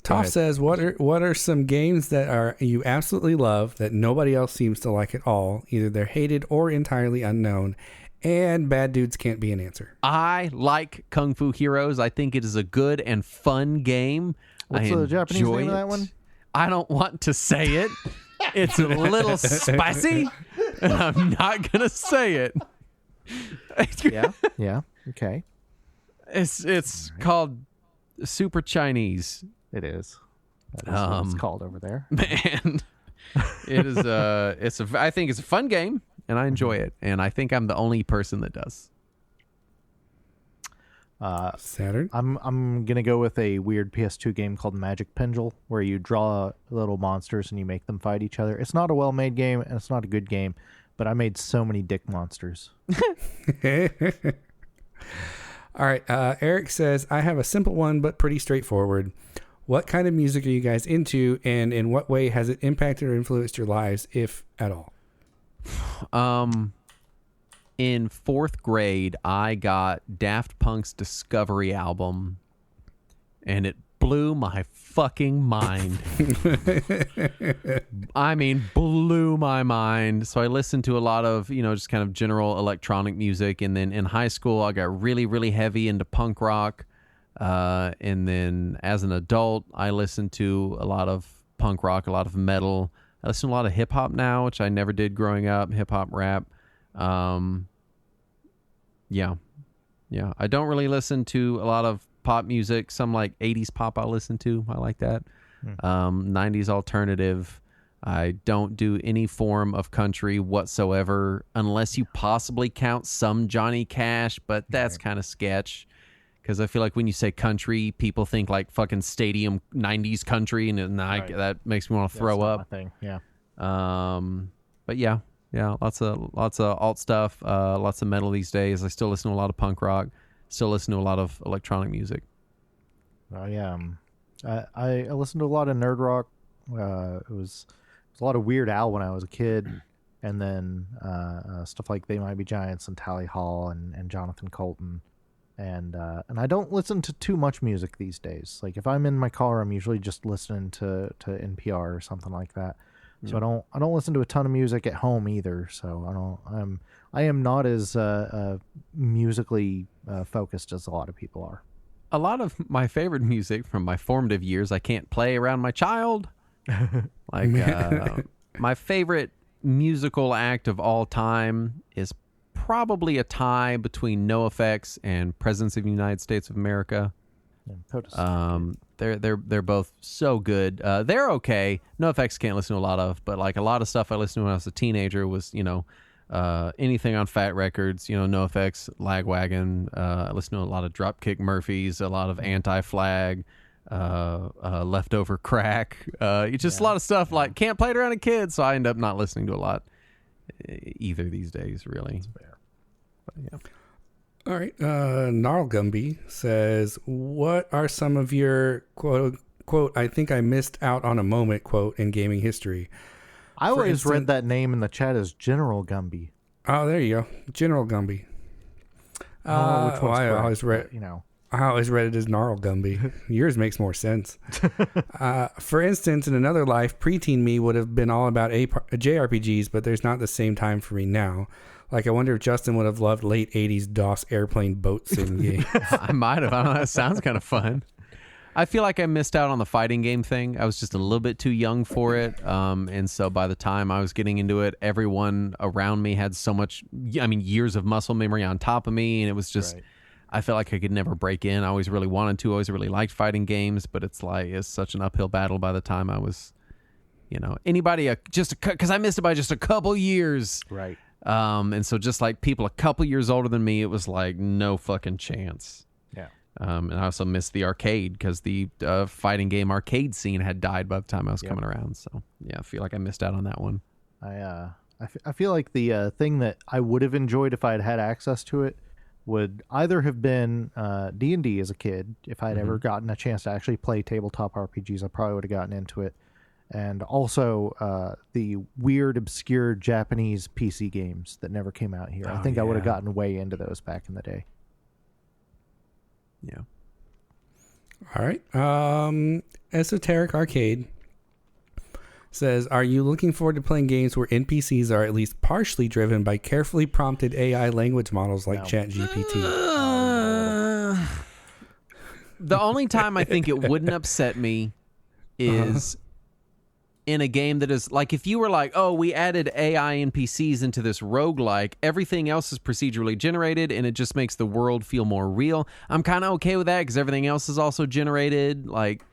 Toph says, what are some games that you absolutely love that nobody else seems to like at all? Either they're hated or entirely unknown. And bad dudes can't be an answer. I like Kung Fu Heroes. I think it is a good and fun game. What's the Japanese name of that one? I don't want to say it. It's a little spicy, and I'm not going to say it. Yeah. Okay. It's called Super Chinese. It is. That is what it's called over there. Man, it is. I think it's a fun game. And I enjoy it, and I think I'm the only person that does. Saturn. I'm gonna go with a weird PS2 game called Magic Pendule, where you draw little monsters and you make them fight each other. It's not a well-made game, and it's not a good game, but I made so many dick monsters. All right. Eric says, I have a simple one, but pretty straightforward. What kind of music are you guys into, and in what way has it impacted or influenced your lives, if at all? In 4th grade, I got Daft Punk's Discovery album, and it blew my fucking mind. I mean, blew my mind. So I listened to a lot of, just kind of general electronic music, and then in high school, I got really, really heavy into punk rock. And then as an adult, I listened to a lot of punk rock, a lot of metal. I listen to a lot of hip hop now, which I never did growing up. Hip hop, rap. Yeah. I don't really listen to a lot of pop music. Some like 80s pop I listen to. I like that. 90s alternative. I don't do any form of country whatsoever, unless you possibly count some Johnny Cash, but that's kind of sketch. Because I feel like when you say country, people think like fucking stadium 90s country, and that makes me want to throw up. Thing. Yeah. But yeah, lots of alt stuff, lots of metal these days. I still listen to a lot of punk rock, still listen to a lot of electronic music. Oh yeah, I listened to a lot of nerd rock. It was a lot of Weird Al when I was a kid, and then stuff like They Might Be Giants and Tally Hall and Jonathan Colton. And I don't listen to too much music these days. Like if I'm in my car, I'm usually just listening to NPR or something like that. So I don't listen to a ton of music at home either. So I am not as musically focused as a lot of people are. A lot of my favorite music from my formative years I can't play around my child. Like my favorite musical act of all time is probably a tie between NoFX and Presidents of the United States of America. They're both so good. They're okay. NoFX can't listen to a lot of, but like a lot of stuff I listened to when I was a teenager was, anything on Fat Records, NoFX, Lagwagon. I listened to a lot of Dropkick Murphys, a lot of Anti-Flag, Leftover Crack. Just a lot of stuff like can't play it around a kid, so I end up not listening to a lot either these days, really. But, yeah. All right. Gnarl Gumby says, what are some of your quote, I think I missed out on a moment, quote, in gaming history? I always read that name in the chat as General Gumby. Oh, there you go. General Gumby. Which one's I always read, I always read it as Gnarl Gumby. Yours makes more sense. For instance, in another life, preteen me would have been all about JRPGs, but there's not the same time for me now. Like, I wonder if Justin would have loved late 80s DOS airplane boat sim games. I might have. I don't know. That sounds kind of fun. I feel like I missed out on the fighting game thing. I was just a little bit too young for it. And so by the time I was getting into it, everyone around me had so much, years of muscle memory on top of me. And it was just, I felt like I could never break in. I always really wanted to. I always really liked fighting games, but it's such an uphill battle by the time I was, anybody, because I missed it by just a couple years. Right. And so just like people a couple years older than me, it was like no fucking chance. Yeah. And I also missed the arcade because the fighting game arcade scene had died by the time I was coming around. So yeah, I feel like I missed out on that one. I feel like the thing that I would have enjoyed if I had had access to it would either have been D&D as a kid. If I'd ever gotten a chance to actually play tabletop RPGs, I probably would have gotten into it. And also the weird, obscure Japanese PC games that never came out here. I think I would have gotten way into those back in the day. Yeah. All right. Esoteric Arcade says, are you looking forward to playing games where NPCs are at least partially driven by carefully prompted AI language models like ChatGPT? The only time I think it wouldn't upset me is in a game that is like, if you were like, oh, we added AI NPCs into this roguelike, everything else is procedurally generated and it just makes the world feel more real. I'm kind of okay with that because everything else is also generated. Like,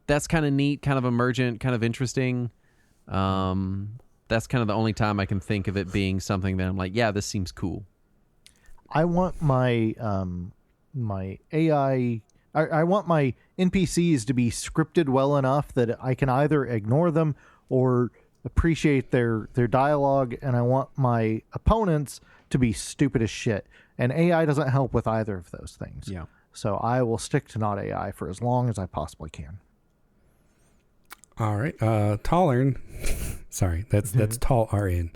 that's kind of neat, kind of emergent, kind of interesting. That's kind of the only time I can think of it being something that I'm like, yeah, this seems cool. I want my my AI. I want my NPCs to be scripted well enough that I can either ignore them or appreciate their dialogue, and I want my opponents to be stupid as shit. And AI doesn't help with either of those things. Yeah. So I will stick to not AI for as long as I possibly can. All right. Tallern. Sorry, that's Tall RN.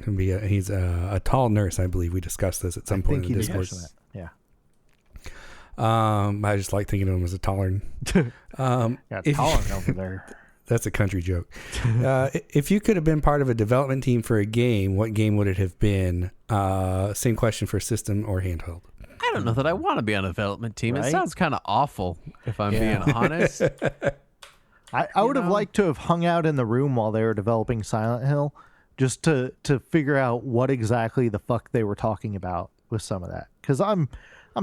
He's a tall nurse, I believe. We discussed this at some point in the Discord. Yeah. I just like thinking of him as a Tallern. Tallern over there. That's a country joke. If you could have been part of a development team for a game, what game would it have been? Same question for system or handheld. I don't know that I want to be on a development team. Right? It sounds kind of awful, if I'm being honest. I would have liked to have hung out in the room while they were developing Silent Hill, just to figure out what exactly the fuck they were talking about with some of that. Because I'm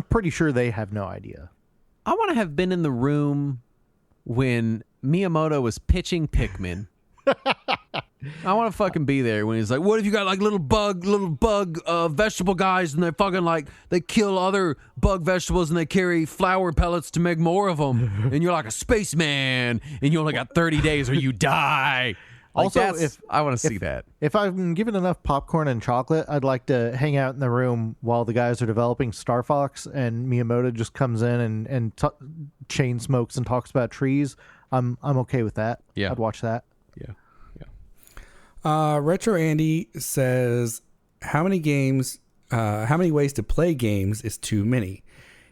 pretty sure they have no idea. I want to have been in the room when Miyamoto was pitching Pikmin. I want to fucking be there when he's like, what if you got like little bug vegetable guys and they fucking like, they kill other bug vegetables and they carry flower pellets to make more of them. And you're like a spaceman and you only got 30 days or you die. Like, also, I want to see that. If I'm given enough popcorn and chocolate, I'd like to hang out in the room while the guys are developing Star Fox and Miyamoto just comes in and chain smokes and talks about trees. I'm okay with that. Yeah. I'd watch that. Yeah. Retro Andy says, how many ways to play games is too many?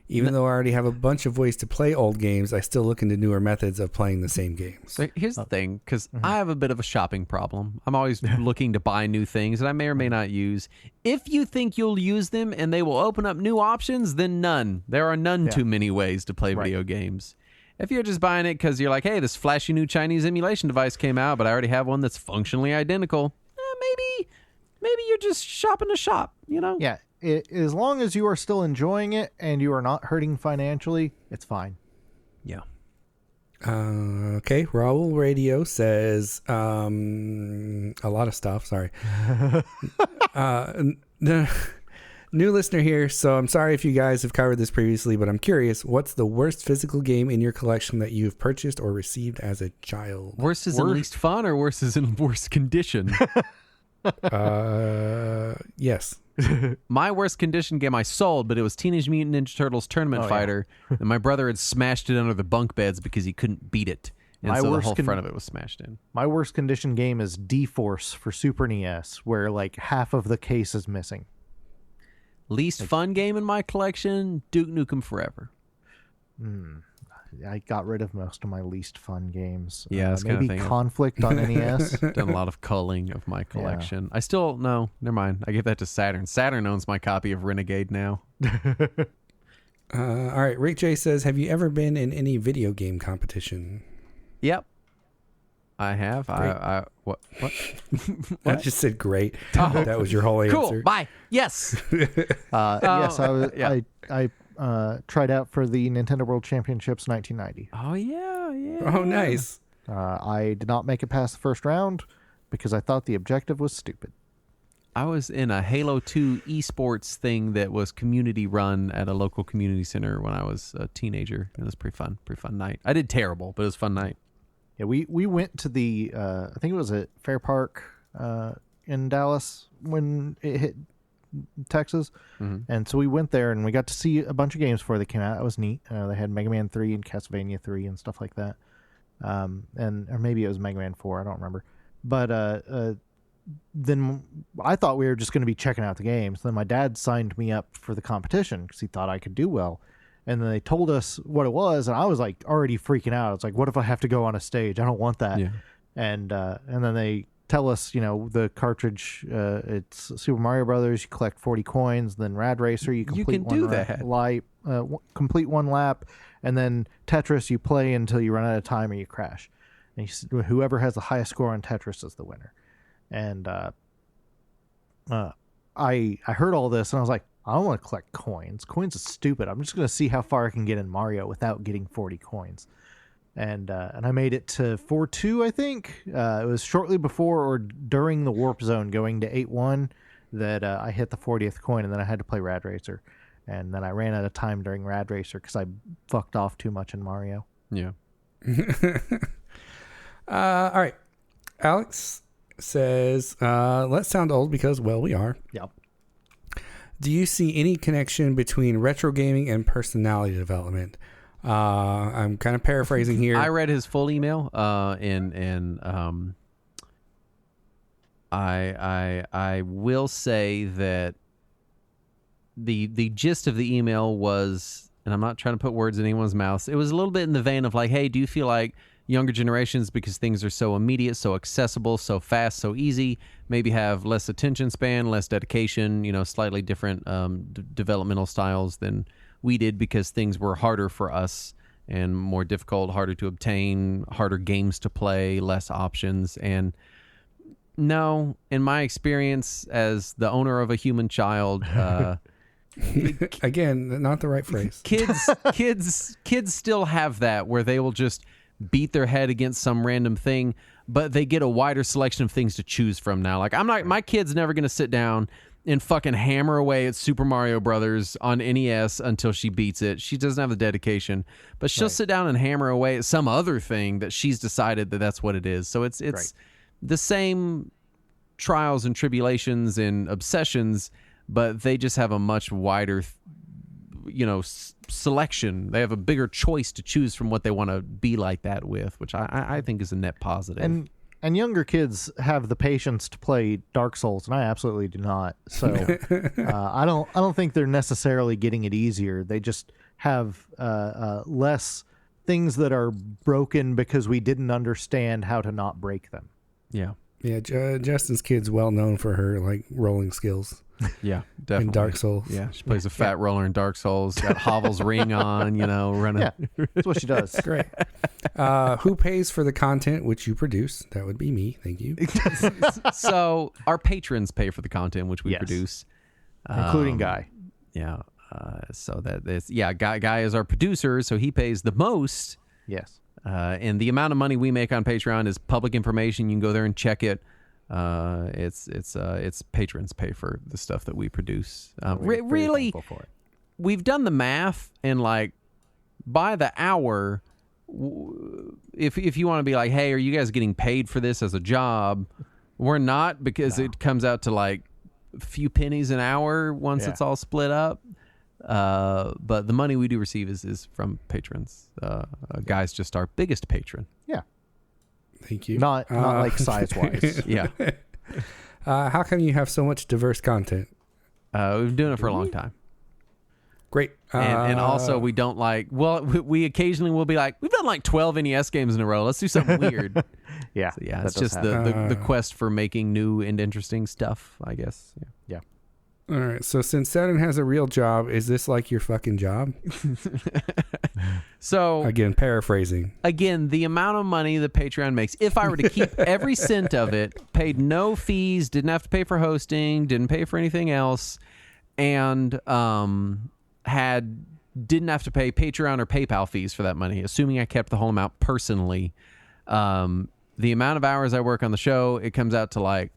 Even though I already have a bunch of ways to play old games, I still look into newer methods of playing the same games. So here's the thing, because I have a bit of a shopping problem. I'm always looking to buy new things that I may or may not use. If you think you'll use them and they will open up new options, then none. There are none too many ways to play video games. If you're just buying it because you're like, hey, this flashy new Chinese emulation device came out, but I already have one that's functionally identical, maybe maybe you're just shopping to shop, Yeah, as long as you are still enjoying it and you are not hurting financially, it's fine. Yeah. Okay, Raul Radio says a lot of stuff. Sorry. New listener here, so I'm sorry if you guys have covered this previously, but I'm curious, what's the worst physical game in your collection that you've purchased or received as a child? Worst is in least fun, or worst is in worst condition? Yes. My worst condition game I sold, but it was Teenage Mutant Ninja Turtles Tournament Fighter, and my brother had smashed it under the bunk beds because he couldn't beat it, and so the whole front of it was smashed in. My worst condition game is D-Force for Super NES, where like half of the case is missing. Least fun game in my collection, Duke Nukem Forever. I got rid of most of my least fun games. Yeah, that's maybe kind of thing. Conflict on NES. Done a lot of culling of my collection. I still no, never mind. I gave that to Saturn. Saturn owns my copy of Renegade now. All right, Rick J says, have you ever been in any video game competition? Yep, I have. I what? I just said great. That was your whole answer. Cool. Bye. Yes. Yes, I was. Yeah. I tried out for the Nintendo World Championships 1990. Oh yeah. Oh, nice. I did not make it past the first round because I thought the objective was stupid. I was in a Halo 2 esports thing that was community run at a local community center when I was a teenager. It was pretty fun night. I did terrible, but it was a fun night. Yeah, we went to the I think it was at Fair Park in Dallas when it hit Texas, and so we went there and we got to see a bunch of games before they came out. That was neat. They had Mega Man 3 and Castlevania 3 and stuff like that, or maybe it was Mega Man 4. I don't remember. But then I thought we were just going to be checking out the games. Then my dad signed me up for the competition because he thought I could do well. And then they told us what it was, and I was like already freaking out. It's like, what if I have to go on a stage? I don't want that. Yeah. And then they tell us, the cartridge, it's Super Mario Brothers. You collect 40 coins. Then Rad Racer, you complete complete one lap, and then Tetris, you play until you run out of time or you crash. And whoever has the highest score on Tetris is the winner. And I heard all this, and I was like, I don't want to collect coins. Coins is stupid. I'm just going to see how far I can get in Mario without getting 40 coins. And I made it to 4-2, I think. It was shortly before or during the Warp Zone going to 8-1 that I hit the 40th coin, and then I had to play Rad Racer. And then I ran out of time during Rad Racer because I fucked off too much in Mario. Yeah. All right. Alex says, let's sound old because, well, we are. Yep. Do you see any connection between retro gaming and personality development? I'm kind of paraphrasing here. I read his full email, and I will say that the gist of the email was, and I'm not trying to put words in anyone's mouth, it was a little bit in the vein of like, hey, do you feel like younger generations, because things are so immediate, so accessible, so fast, so easy, maybe have less attention span, less dedication, slightly different developmental styles than we did because things were harder for us and more difficult, harder to obtain, harder games to play, less options. And no, in my experience as the owner of a human child, again, not the right phrase. Kids still have that where they will just beat their head against some random thing, but they get a wider selection of things to choose from now. Like my kid's never going to sit down and fucking hammer away at Super Mario Brothers on NES until she beats it. She doesn't have the dedication, but she'll sit down and hammer away at some other thing that she's decided that that's what it is. So it's the same trials and tribulations and obsessions, but they just have a much wider selection. They have a bigger choice to choose from what they want to be like that with, which I think is a net positive. And younger kids have the patience to play Dark Souls, and I absolutely do not. So I don't think they're necessarily getting it easier. They just have less things that are broken because we didn't understand how to not break them. Yeah. Yeah, Justin's kid's well known for her rolling skills. Yeah, definitely. In Dark Souls. Yeah, she plays a fat roller in Dark Souls. Got Hovel's ring on, running. Yeah, that's what she does. Great. Who pays for the content which you produce? That would be me. Thank you. So our patrons pay for the content which we Yes. produce, Including Guy. Yeah. So that is Guy is our producer, so he pays the most. Yes. And the amount of money we make on Patreon is public information. You can go there and check it. It's patrons pay for the stuff that we produce. We're very Really, thankful for it. we've done the math, and like by the hour, if you want to be like, hey, are you guys getting paid for this as a job? We're not, because it comes out to like a few pennies an hour once it's all split up. But the money we do receive is from patrons. Guy's just our biggest patron. Yeah. Thank you. Not like size wise. Yeah. How come you have so much diverse content? We've been doing it for a long time. Great. And also we don't like, we occasionally will be like, we've done like 12 NES games in a row. Let's do something weird. Yeah. So yeah, that it's does just happen. the quest for making new and interesting stuff, I guess. Yeah. All right. So since Saturn has a real job, is this like your fucking job? So Again, paraphrasing. the amount of money that Patreon makes, if I were to keep every cent of it, paid no fees, didn't have to pay for hosting, didn't pay for anything else, and didn't have to pay Patreon or PayPal fees for that money, assuming I kept the whole amount personally, the amount of hours I work on the show, it comes out to like,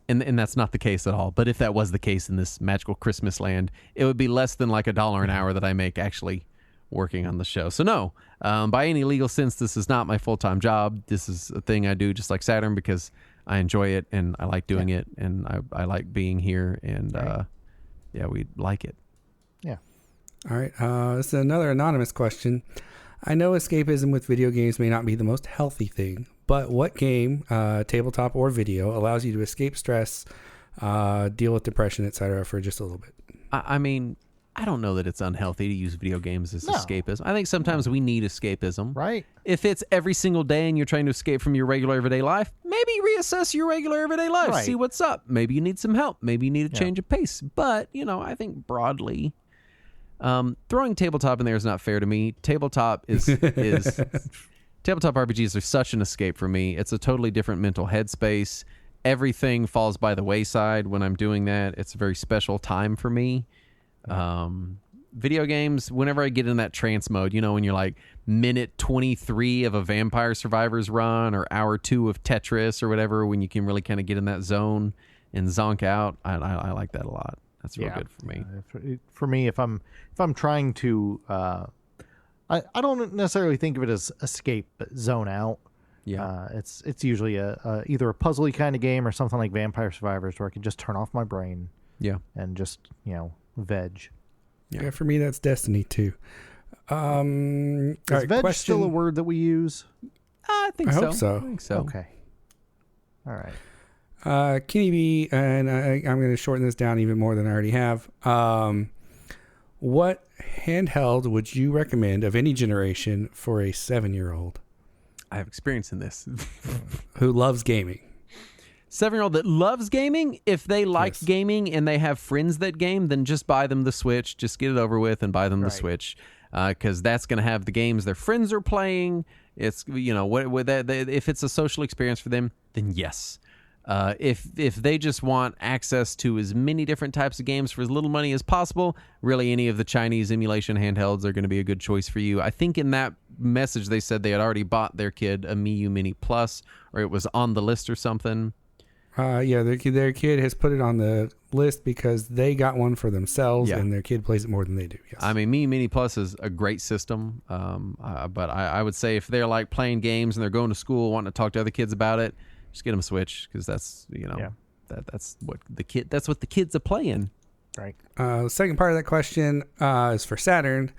and that's not the case at all, but if that was the case in this magical Christmas land, it would be less than like $1 an hour that I make actually working on the show. So no, by any legal sense, this is not my full-time job. This is a thing I do just like Saturn because I enjoy it and I like doing it, and I like being here, and we like it. All right. This is another anonymous question. I know escapism with video games may not be the most healthy thing, but what game, tabletop or video, allows you to escape stress, deal with depression, etc., for just a little bit? I mean, I don't know that it's unhealthy to use video games as escapism. I think sometimes we need escapism. Right. If it's every single day and you're trying to escape from your regular everyday life, maybe reassess your regular everyday life. Right. See what's up. Maybe you need some help. Maybe you need a change of pace. But, I think broadly, throwing tabletop in there is not fair to me. Tabletop is tabletop RPGs are such an escape for me. It's a totally different mental headspace. Everything falls by the wayside when I'm doing that. It's a very special time for me. Video games, whenever I get in that trance mode, when you're like minute 23 of a Vampire Survivors run or hour 2 of Tetris or whatever, when you can really kind of get in that zone and zonk out, I like that a lot. That's real good for me. For me, if I'm trying to, I don't necessarily think of it as escape, but zone out. Yeah. It's usually either a puzzly kind of game or something like Vampire Survivors, where I can just turn off my brain. Yeah. And just veg. Yeah, for me that's Destiny 2. All Is right, veg question. still a word that we use? I think I so. hope so. I think so. Okay. All right. Kenny B, and I'm going to shorten this down even more than I already have. What handheld would you recommend of any generation for a 7-year-old I have experience in this. who loves gaming? 7-year-old that loves gaming, if they like gaming and they have friends that game, then just buy them the Switch. Just get it over with and buy them the Switch, because that's going to have the games their friends are playing. It's if it's a social experience for them, then yes. If they just want access to as many different types of games for as little money as possible, really any of the Chinese emulation handhelds are going to be a good choice for you. I think in that message they said they had already bought their kid a Miyoo Mini Plus, or it was on the list or something. Their kid has put it on the list because they got one for themselves, and their kid plays it more than they do. Yes. I mean, Miyoo Mini Plus is a great system, but I would say if they're like playing games and they're going to school wanting to talk to other kids about it, just get them a Switch, because that's that's what the kids are playing. Right. The second part of that question is for Saturn.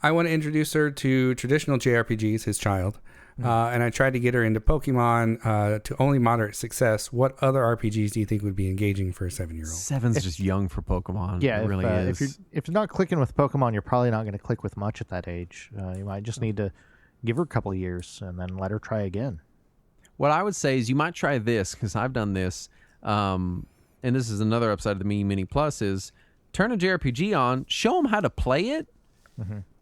I want to introduce her to traditional JRPGs, his child. And I tried to get her into Pokemon to only moderate success. What other RPGs do you think would be engaging for a 7-year-old? 7's just young for Pokemon. Yeah, it really is. If you're not clicking with Pokemon, you're probably not going to click with much at that age. You might just need to give her a couple of years and then let her try again. What I would say is you might try this, because I've done this, and this is another upside of the Miyoo Mini Plus, is turn a JRPG on, show them how to play it,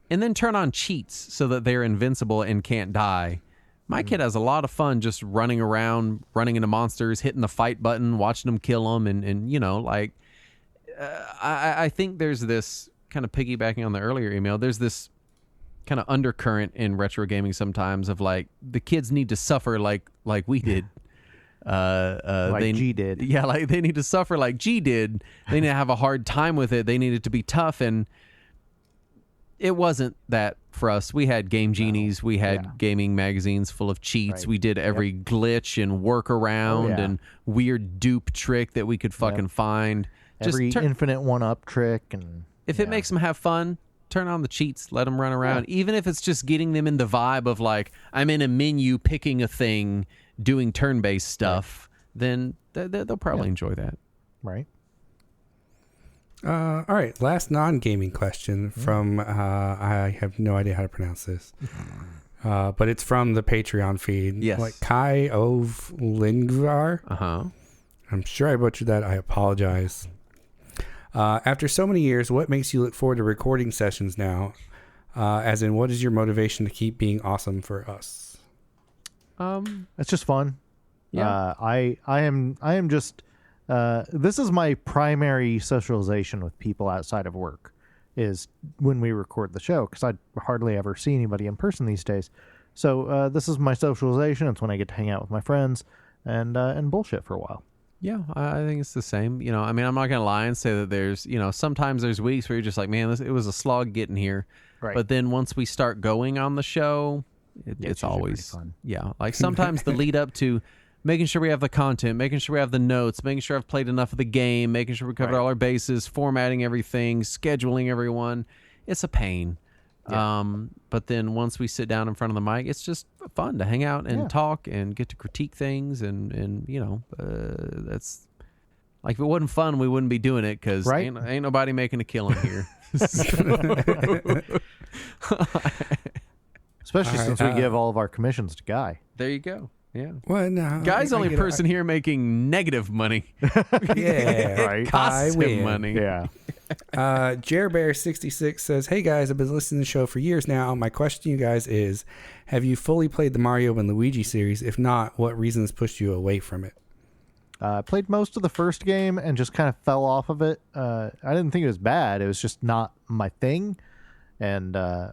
and then turn on cheats so that they're invincible and can't die. My kid has a lot of fun just running around, running into monsters, hitting the fight button, watching them kill them, and you know, like I think there's this kind of piggybacking on the earlier email. There's this kind of undercurrent in retro gaming sometimes of like the kids need to suffer like we did. G did. Yeah, like they need to suffer like G did. They need to have a hard time with it. They needed to be tough, and it wasn't that for us. We had Game Genies. We had gaming magazines full of cheats. We did every glitch and workaround and weird dupe trick that we could fucking find. Every infinite one-up trick. And if it makes them have fun, turn on the cheats. Let them run around. Even if it's just getting them in the vibe of like, I'm in a menu picking a thing, doing turn-based stuff, then they'll probably enjoy that. Right. All right. Last non-gaming question from, I have no idea how to pronounce this, but it's from the Patreon feed. Yes. Like Kai Ov Lingvar. I'm sure I butchered that. I apologize. After so many years, what makes you look forward to recording sessions now? As in, what is your motivation to keep being awesome for us? It's just fun. Yeah. I am just this is my primary socialization with people outside of work is when we record the show, because I hardly ever see anybody in person these days. So this is my socialization. It's when I get to hang out with my friends and bullshit for a while. Yeah, I think it's the same. You know, I mean, I'm not going to lie and say that there's, you know, sometimes there's weeks where you're just like, man, it was a slog getting here. Right. But then once we start going on the show, it's always fun. Yeah. Like sometimes the lead up to making sure we have the content, making sure we have the notes, making sure I've played enough of the game, making sure we covered all our bases, formatting everything, scheduling everyone. It's a pain. Yeah. But then once we sit down in front of the mic, it's just fun to hang out and talk and get to critique things. And you know, that's like, if it wasn't fun, we wouldn't be doing it, because ain't nobody making a killing here. Especially since we give all of our commissions to Guy. There you go. Yeah. Well, no, Guy's the only person here making negative money. Yeah, right. Costs him money. Yeah. Jerbear66 says, "Hey guys, I've been listening to the show for years now. My question to you guys is, have you fully played the Mario and Luigi series? If not, what reasons pushed you away from it?" I played most of the first game and just kind of fell off of it. I didn't think it was bad. It was just not my thing. And I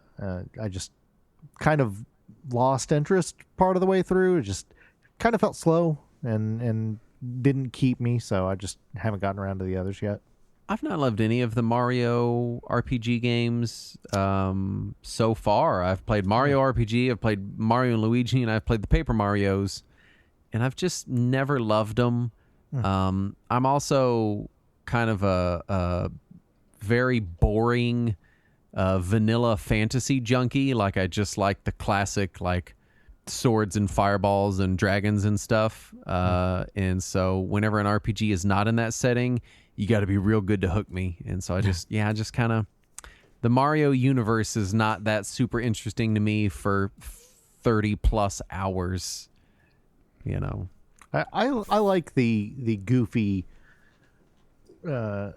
just kind of lost interest part of the way through. It just kind of felt slow and didn't keep me. So I just haven't gotten around to the others yet. I've not loved any of the Mario RPG games so far. I've played Mario RPG, I've played Mario and Luigi, and I've played the Paper Marios, and I've just never loved them. I'm also kind of a very boring vanilla fantasy junkie. Like, I just like the classic, like, swords and fireballs and dragons and stuff. And so whenever an RPG is not in that setting, you got to be real good to hook me. And so I just kind of, the Mario universe is not that super interesting to me for 30 plus hours, you know. I like the goofy, the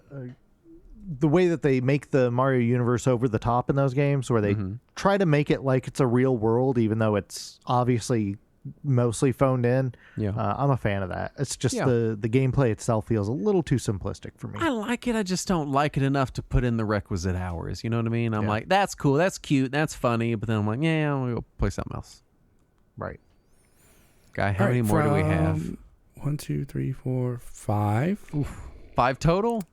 way that they make the Mario universe over the top in those games, where they try to make it like it's a real world, even though it's obviously mostly phoned in. Yeah. I'm a fan of that. It's just the gameplay itself feels a little too simplistic for me. I like it. I just don't like it enough to put in the requisite hours. You know what I mean? I'm like, that's cool, that's cute, that's funny. But then I'm like, yeah, I'm going to go play something else. Right. Guy, how many more do we have? 1, 2, 3, 4, 5. Oof. 5 total?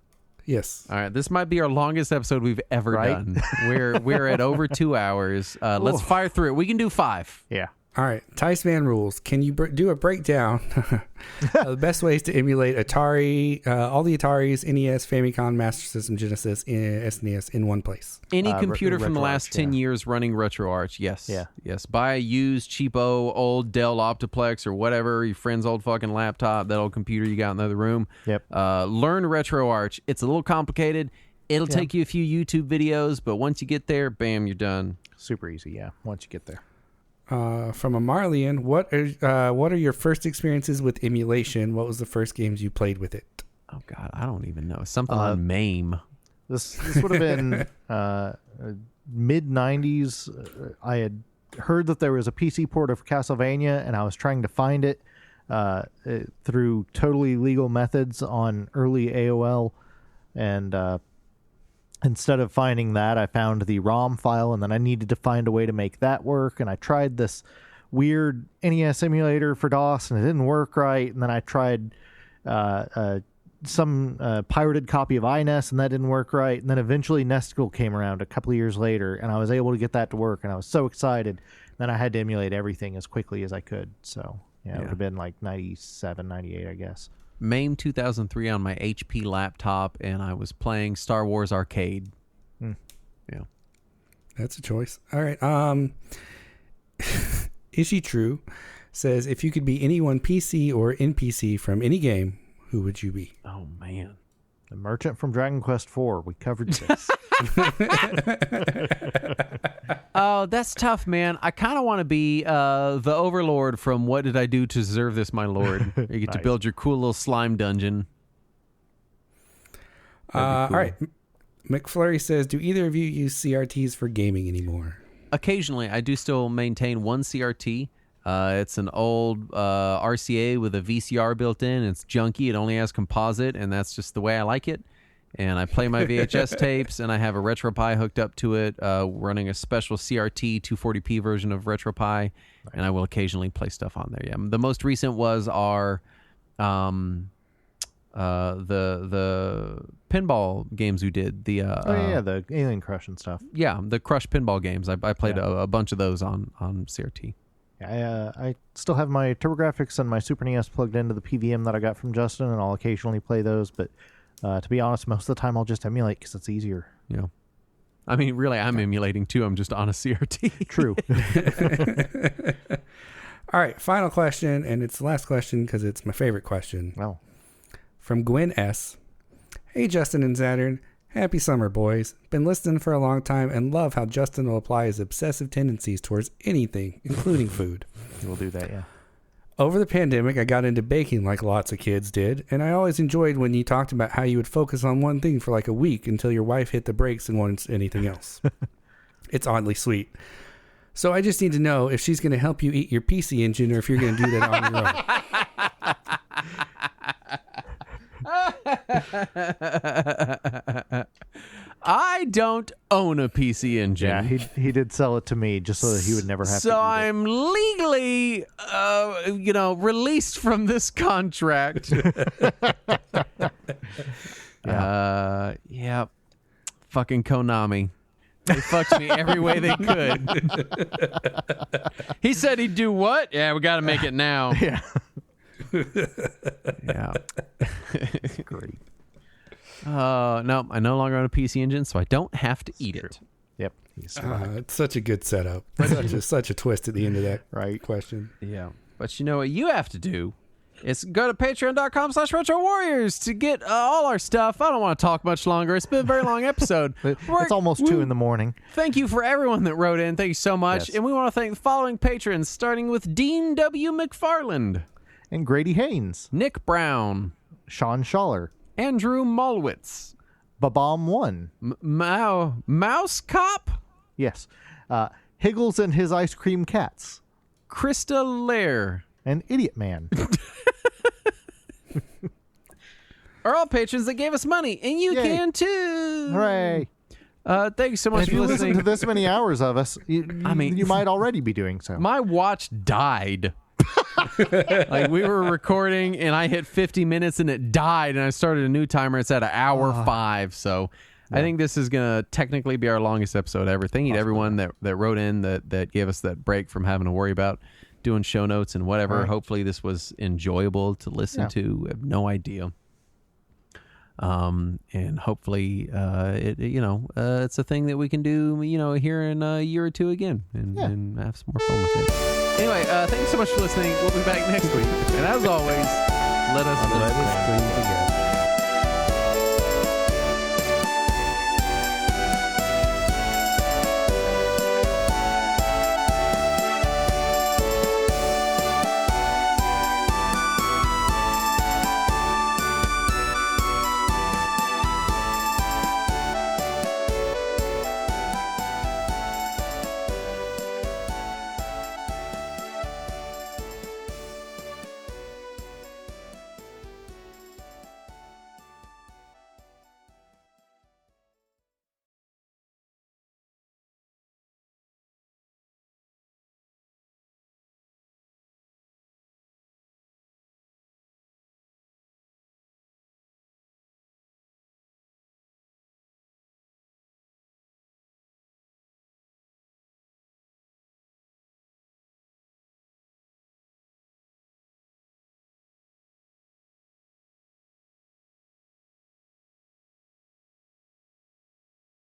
Yes. All right. This might be our longest episode we've ever done. We're at over 2 hours. Let's fire through it. We can do 5. Yeah. All right, Tice Van rules. Can you do a breakdown of the best ways to emulate Atari, all the Ataris, NES, Famicom, Master System, Genesis, SNES in one place? Any computer from the last 10 years running RetroArch, yes. Yeah. Yes. Buy a used, cheapo, old Dell Optiplex or whatever, your friend's old fucking laptop, that old computer you got in the other room. Yep. Learn RetroArch. It's a little complicated. It'll take you a few YouTube videos, but once you get there, bam, you're done. Super easy, yeah, once you get there. From a Marlian, what are your first experiences with emulation? What was the first games you played with it? Oh God, I don't even know. Something on MAME. This would have been mid 90s, I had heard that there was a PC port of Castlevania, and I was trying to find it through totally legal methods on early AOL, and instead of finding that, I found the ROM file, and then I needed to find a way to make that work, and I tried this weird NES emulator for DOS, and it didn't work right, and then I tried some pirated copy of iNES, and that didn't work right, and then eventually Nesticle came around a couple of years later, and I was able to get that to work, and I was so excited. Then I had to emulate everything as quickly as I could, so it would have been like 97, 98, I guess. MAME 2003 on my HP laptop, and I was playing Star Wars Arcade. Yeah. That's a choice. All right. Is She True says, if you could be anyone PC or NPC from any game, who would you be? Oh, man. The merchant from Dragon Quest IV. We covered this. Oh, that's tough, man. I kind of want to be the Overlord from What Did I Do to Deserve This, My Lord? You get to build your cool little slime dungeon. Cool. All right. McFlurry says, do either of you use CRTs for gaming anymore? Occasionally, I do still maintain one CRT. It's an old RCA with a VCR built in. It's junky. It only has composite, and that's just the way I like it. And I play my VHS tapes, and I have a RetroPie hooked up to it, running a special CRT 240p version of RetroPie, and I will occasionally play stuff on there. Yeah, the most recent was our the pinball games we did. The the Alien Crush and stuff. Yeah, the Crush pinball games. I played a bunch of those on CRT. I still have my TurboGrafx and my Super NES plugged into the PVM that I got from Justin, and I'll occasionally play those. But to be honest, most of the time I'll just emulate because it's easier. Yeah. I mean, really, I'm emulating too. I'm just on a CRT. True. All right, final question, and it's the last question because it's my favorite question. Oh. From Gwen S. Hey, Justin and Saturn. Happy summer, boys. Been listening for a long time and love how Justin will apply his obsessive tendencies towards anything, including food. We'll do that, yeah. Over the pandemic, I got into baking like lots of kids did, and I always enjoyed when you talked about how you would focus on one thing for like a week until your wife hit the brakes and wants anything else. It's oddly sweet. So I just need to know if she's going to help you eat your PC Engine or if you're going to do that on your own. I don't own a PC Engine. Yeah, he did sell it to me just so that he would never have to. So I'm legally, released from this contract. Yeah. Fucking Konami. They fucked me every way they could. He said he'd do what? Yeah, we got to make it now. Yeah. Yeah. Great. No, I no longer own a PC Engine, so I don't have to eat it. Yep. It's such a good setup. Such a twist at the end of that question. Yeah. But you know what you have to do? Is go to patreon.com/Retro Warriors to get all our stuff. I don't want to talk much longer. It's been a very long episode. It's almost 2 in the morning. Thank you for everyone that wrote in. Thank you so much. Yes. And we want to thank the following patrons, starting with Dean W. McFarland, And Grady Haynes, Nick Brown, Sean Schaller, Andrew Molwitz, Babam1, Mouse Cop, yes, Higgles and his ice cream cats, Krista Lair, and Idiot Man. are all patrons that gave us money, and you Yay. can too. Hooray! Thank you so much If for you listening. listen to this many hours of us, you might already be doing so. My watch died. Like we were recording and I hit 50 minutes and it died, and I started a new timer. It's at an hour 5. So I think this is gonna technically be our longest episode ever. Thank you to everyone that wrote in that gave us that break from having to worry about doing show notes and whatever. Right. Hopefully this was enjoyable to listen to. I have no idea. And hopefully it's a thing that we can do here in a year or two again and have some more fun with it. Anyway, thank you so much for listening. We'll be back next week, and as always, let us